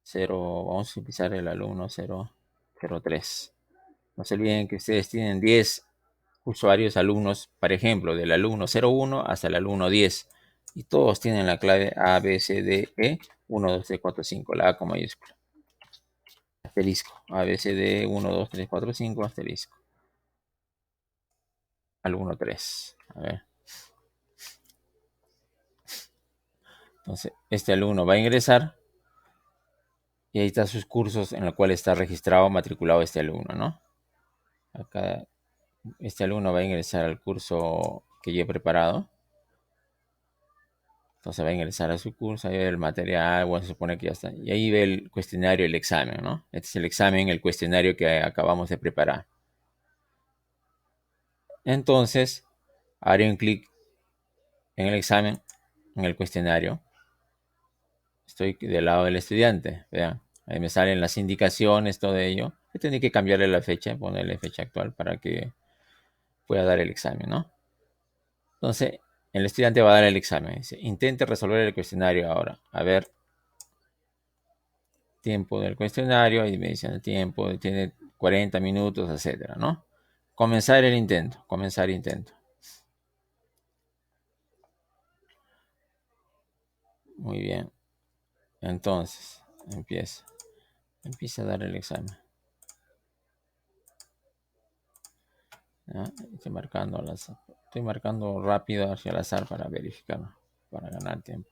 0. Vamos a utilizar el alumno 003. No se olviden que ustedes tienen 10 usuarios alumnos, por ejemplo, del alumno 01 hasta el alumno 10. Y todos tienen la clave A, B, C, D, E, 1, 2, 3, 4, 5, la A con mayúscula. Asterisco. A, B, C, D, 1, 2, 3, 4, 5, asterisco. Alumno 3. A ver. Entonces, este alumno va a ingresar y ahí están sus cursos en los cuales está registrado, matriculado este alumno, ¿no? Acá, este alumno va a ingresar al curso que yo he preparado. Entonces va a ingresar a su curso, ahí ve el material, bueno, se supone que ya está. Y ahí ve el cuestionario, el examen, ¿no? Este es el examen, el cuestionario que acabamos de preparar. Entonces, haré un clic en el examen, en el cuestionario. Estoy del lado del estudiante, vean. Ahí me salen las indicaciones, todo ello. Yo tendré que cambiarle la fecha, ponerle fecha actual para que pueda dar el examen, ¿no? Entonces, el estudiante va a dar el examen. Dice, intente resolver el cuestionario ahora. A ver, tiempo del cuestionario, y me dicen el tiempo, tiene 40 minutos, etcétera, ¿no? Comenzar el intento, comenzar intento. Muy bien. Entonces, empieza a dar el examen. ¿Ya? Estoy marcando rápido hacia el azar para verificar, para ganar tiempo.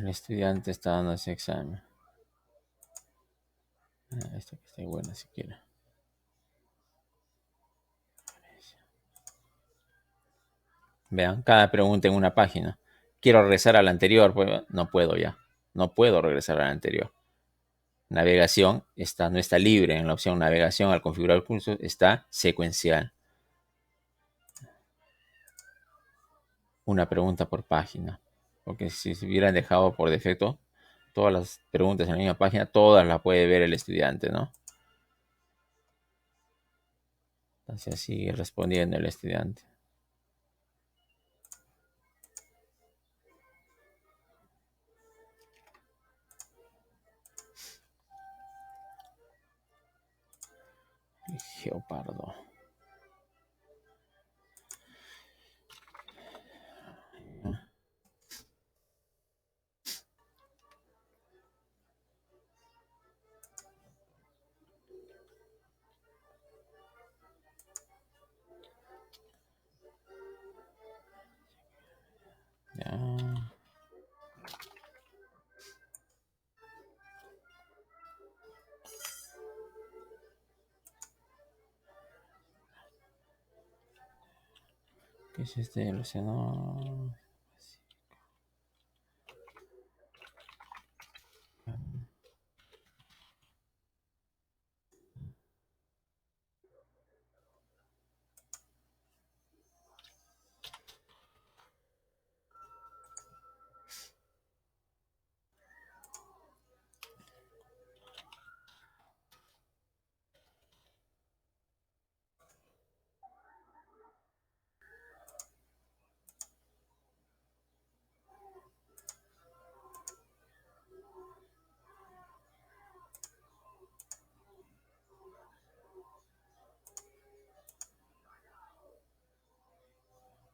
El estudiante está dando ese examen. Esto que esté bueno siquiera. Vean, cada pregunta en una página. Quiero regresar a la anterior, pues no puedo ya. No puedo regresar a la anterior. Navegación no está libre. En la opción navegación al configurar el curso está secuencial. Una pregunta por página. Porque si se hubieran dejado por defecto todas las preguntas en la misma página, todas las puede ver el estudiante, ¿no? Entonces sigue respondiendo el estudiante. Geopardo. Ya. ¿Qué es este? El océano.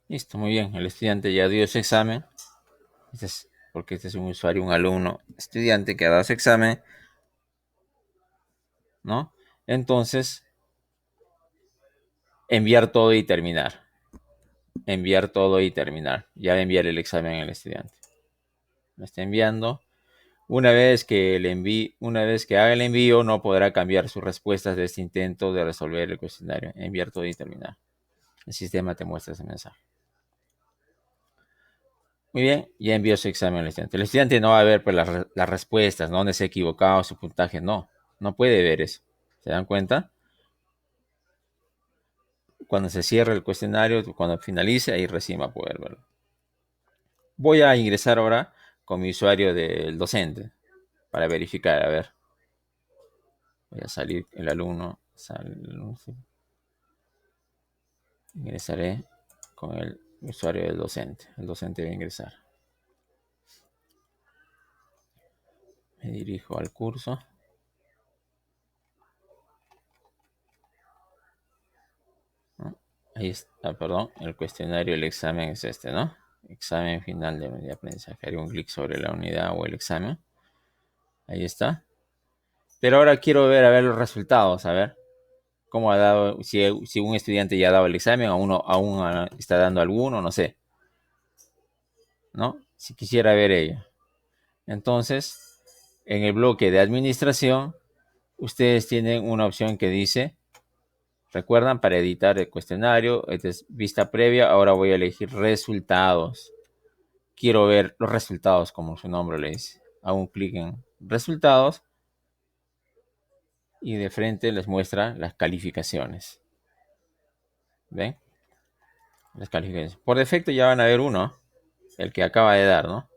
Listo, muy bien. El estudiante ya dio ese examen. Porque este es un usuario, un alumno, estudiante que ha dado ese examen, ¿no? Entonces, enviar todo y terminar. Enviar todo y terminar. Ya va a enviar el examen al estudiante. Lo está enviando. Una vez que haga el envío, no podrá cambiar sus respuestas de este intento de resolver el cuestionario. Enviar todo y terminar. El sistema te muestra ese mensaje. Muy bien, ya envió su examen al estudiante. El estudiante no va a ver pues, las respuestas, ¿no? Dónde se ha equivocado, su puntaje. No, no puede ver eso. ¿Se dan cuenta? Cuando se cierre el cuestionario, cuando finalice, ahí recién va a poder verlo. Voy a ingresar ahora con mi usuario del docente para verificar, a ver. Voy a salir el alumno. Sí. Ingresaré con el usuario del docente. El docente va a ingresar. Me dirijo al curso. ¿No? Ahí está, perdón. El cuestionario, el examen es este, ¿no? Examen final de unidad de aprendizaje. Haré un clic sobre la unidad o el examen. Ahí está. Pero ahora quiero ver, a ver los resultados, a ver. Cómo ha dado, si un estudiante ya ha dado el examen, o uno aún está dando alguno, no sé, ¿no? Si quisiera ver ello. Entonces, en el bloque de administración, ustedes tienen una opción que dice, recuerdan, para editar el cuestionario, esta es vista previa, ahora voy a elegir resultados. Quiero ver los resultados, como su nombre le dice. Hago un clic en resultados y de frente les muestra las calificaciones. ¿Ven? Las calificaciones. Por defecto ya van a ver uno, el que acaba de dar, ¿no?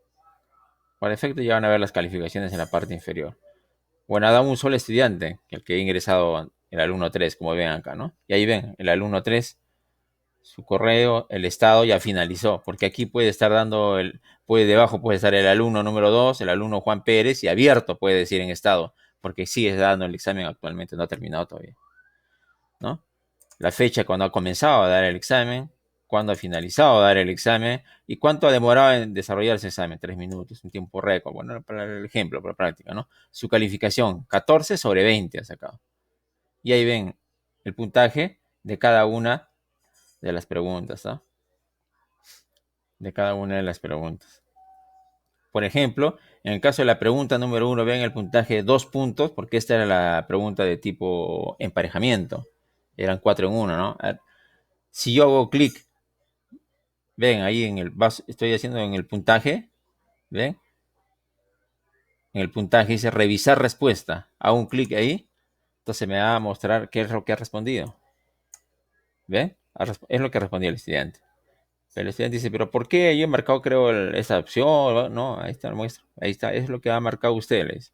Por defecto ya van a ver las calificaciones en la parte inferior. Bueno, ha dado un solo estudiante, el que ha ingresado el alumno 3, como ven acá, ¿no? Y ahí ven, el alumno 3, su correo, el estado ya finalizó, porque aquí puede estar dando, debajo puede estar el alumno número 2, el alumno Juan Pérez, y abierto puede decir en estado, porque sigue dando el examen actualmente, no ha terminado todavía, ¿no? La fecha cuando ha comenzado a dar el examen, cuando ha finalizado de dar el examen y cuánto ha demorado en desarrollar ese examen. 3 minutos, un tiempo récord. Bueno, para el ejemplo, para la práctica, ¿no? Su calificación, 14 sobre 20 ha sacado. Y ahí ven el puntaje de cada una de las preguntas, ¿no? De cada una de las preguntas. Por ejemplo, en el caso de la pregunta número uno, vean el puntaje de 2 puntos, porque esta era la pregunta de tipo emparejamiento. Eran 4 en 1, ¿no? A ver, si yo hago clic, ven ahí estoy haciendo en el puntaje, ven, en el puntaje dice revisar respuesta. Hago un clic ahí, entonces me va a mostrar qué es lo que ha respondido. ¿Ven? Es lo que respondía el estudiante. Pero el estudiante dice, pero ¿por qué yo he marcado, creo, esa opción? No, ahí está, muestra. Ahí está, es lo que ha marcado usted, le dice.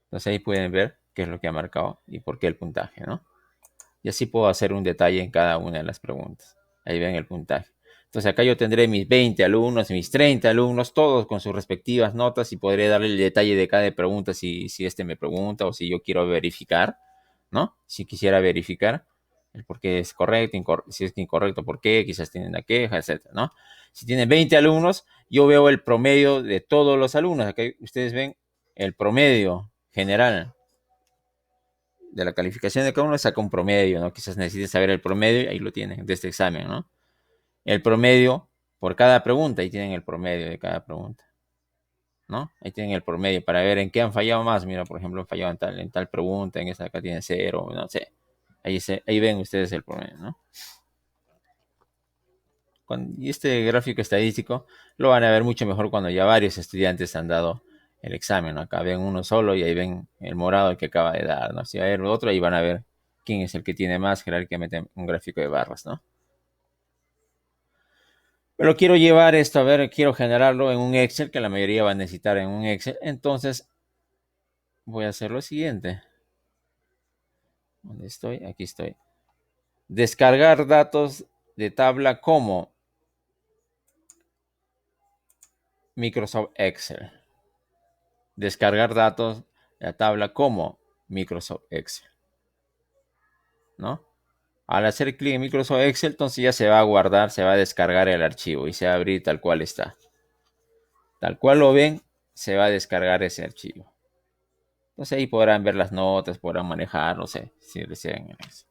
Entonces ahí pueden ver qué es lo que ha marcado y por qué el puntaje, ¿no? Y así puedo hacer un detalle en cada una de las preguntas. Ahí ven el puntaje. Entonces acá yo tendré mis 20 alumnos, mis 30 alumnos, todos con sus respectivas notas y podré darle el detalle de cada pregunta si este me pregunta o si yo quiero verificar, ¿no? Si quisiera verificar el por qué es correcto, si es incorrecto, por qué, quizás tienen una queja, etcétera, ¿no? Si tienen 20 alumnos, yo veo el promedio de todos los alumnos. Acá ustedes ven el promedio general de la calificación de cada uno, saca un promedio, ¿no? Quizás necesiten saber el promedio y ahí lo tienen de este examen, ¿no? El promedio por cada pregunta, ahí tienen el promedio de cada pregunta, ¿no? Ahí tienen el promedio para ver en qué han fallado más. Mira, por ejemplo, han fallado en tal pregunta, en esta acá tienen cero, no sé. Ahí ven ustedes el promedio, ¿no? Y este gráfico estadístico lo van a ver mucho mejor cuando ya varios estudiantes han dado el examen, ¿no? Acá ven uno solo y ahí ven el morado que acaba de dar, ¿no? Si va a haber otro, ahí van a ver quién es el que tiene más jerárquicamente un gráfico de barras, ¿no? Pero quiero llevar esto, a ver, quiero generarlo en un Excel, que la mayoría va a necesitar en un Excel. Entonces, voy a hacer lo siguiente. ¿Dónde estoy? Aquí estoy. Descargar datos de tabla como Microsoft Excel. Descargar datos de la tabla como Microsoft Excel, ¿no? Al hacer clic en Microsoft Excel, entonces ya se va a guardar, se va a descargar el archivo y se va a abrir tal cual está. Tal cual lo ven, se va a descargar ese archivo. Entonces ahí podrán ver las notas, podrán manejar, no sé, si desean en eso.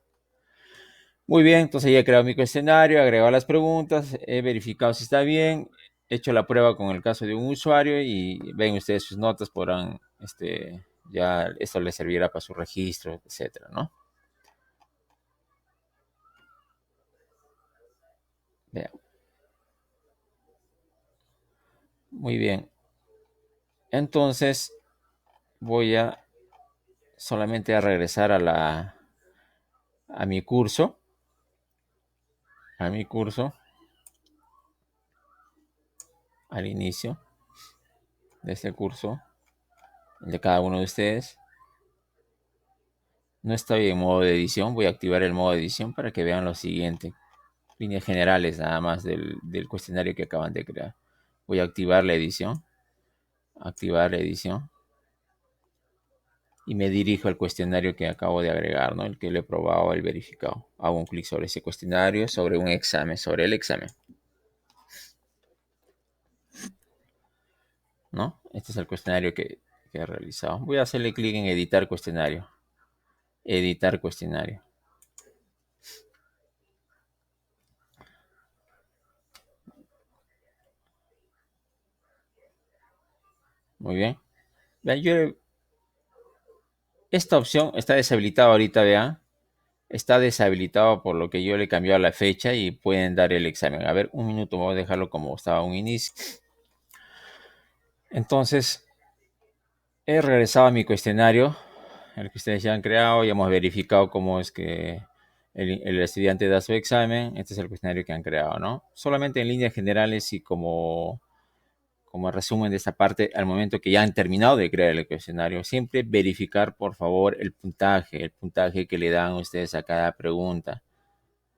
Muy bien, entonces ya he creado mi cuestionario, he agregado las preguntas, he verificado si está bien, he hecho la prueba con el caso de un usuario y ven ustedes sus notas, podrán, ya esto les servirá para su registro, etcétera, ¿no? Vean. Muy bien. Entonces voy a solamente a regresar a mi curso, a mi curso, al inicio de este curso, el de cada uno de ustedes. No estoy en modo de edición, voy a activar el modo de edición para que vean lo siguiente. Líneas generales nada más del cuestionario que acaban de crear. Voy a activar la edición y me dirijo al cuestionario que acabo de agregar, ¿no? El que le he probado, el verificado. Hago un clic sobre ese cuestionario, sobre un examen, sobre el examen, ¿no? Este es el cuestionario que he realizado. Voy a hacerle clic en editar cuestionario. Editar cuestionario. Muy bien. Vean, esta opción está deshabilitada ahorita, vean. Está deshabilitado por lo que yo le he cambiado la fecha y pueden dar el examen. A ver, un minuto, voy a dejarlo como estaba un inicio. Entonces, he regresado a mi cuestionario, el que ustedes ya han creado, y hemos verificado cómo es que el estudiante da su examen. Este es el cuestionario que han creado, ¿no? Solamente en líneas generales y como resumen de esta parte, al momento que ya han terminado de crear el cuestionario, siempre verificar, por favor, el puntaje que le dan ustedes a cada pregunta.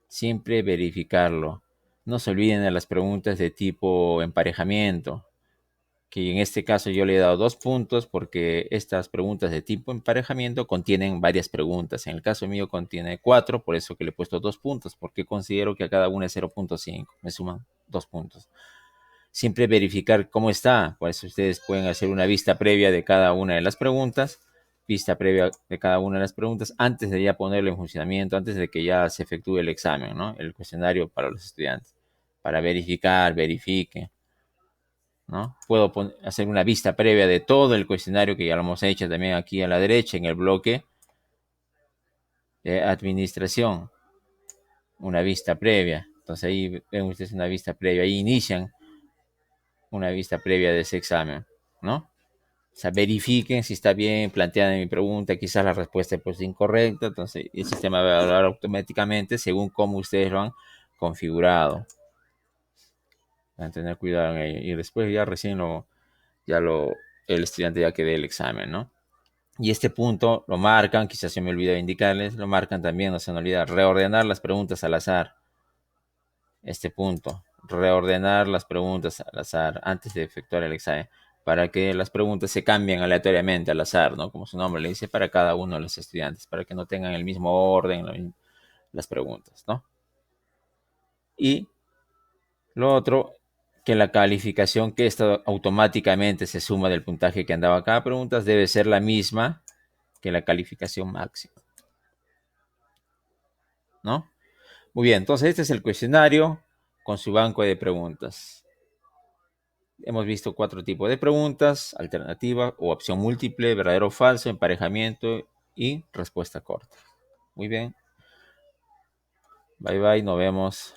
Siempre verificarlo. No se olviden de las preguntas de tipo emparejamiento, que en este caso yo le he dado 2 puntos porque estas preguntas de tipo emparejamiento contienen varias preguntas. En el caso mío contiene 4, por eso que le he puesto 2 puntos, porque considero que a cada una es 0,5. Me suman 2 puntos. Siempre verificar cómo está, por eso ustedes pueden hacer una vista previa de cada una de las preguntas, vista previa de cada una de las preguntas antes de ya ponerlo en funcionamiento, antes de que ya se efectúe el examen, ¿no? El cuestionario para los estudiantes, para verificar, verifique. ¿no? Puedo hacer una vista previa de todo el cuestionario que ya lo hemos hecho también aquí a la derecha en el bloque de administración, una vista previa. Entonces ahí ven ustedes una vista previa, ahí inician una vista previa de ese examen, ¿no? O sea, verifiquen si está bien planteada mi pregunta, quizás la respuesta pues, es incorrecta, entonces el sistema va a evaluar automáticamente según cómo ustedes lo han configurado. Van a tener cuidado en ello. Y después ya recién el estudiante ya que dé el examen, ¿no? Y este punto lo marcan, quizás se me olvidó indicarles, lo marcan también, no se me olvida, reordenar las preguntas al azar. Este punto, reordenar las preguntas al azar antes de efectuar el examen, para que las preguntas se cambien aleatoriamente al azar, ¿no? Como su nombre le dice, para cada uno de los estudiantes, para que no tengan el mismo orden las preguntas, ¿no? Y lo otro, que la calificación que esto automáticamente se suma del puntaje que andaba cada pregunta debe ser la misma que la calificación máxima, ¿no? Muy bien, entonces este es el cuestionario con su banco de preguntas. Hemos visto 4 tipos de preguntas: alternativa o opción múltiple, verdadero o falso, emparejamiento y respuesta corta. Muy bien, bye bye, nos vemos.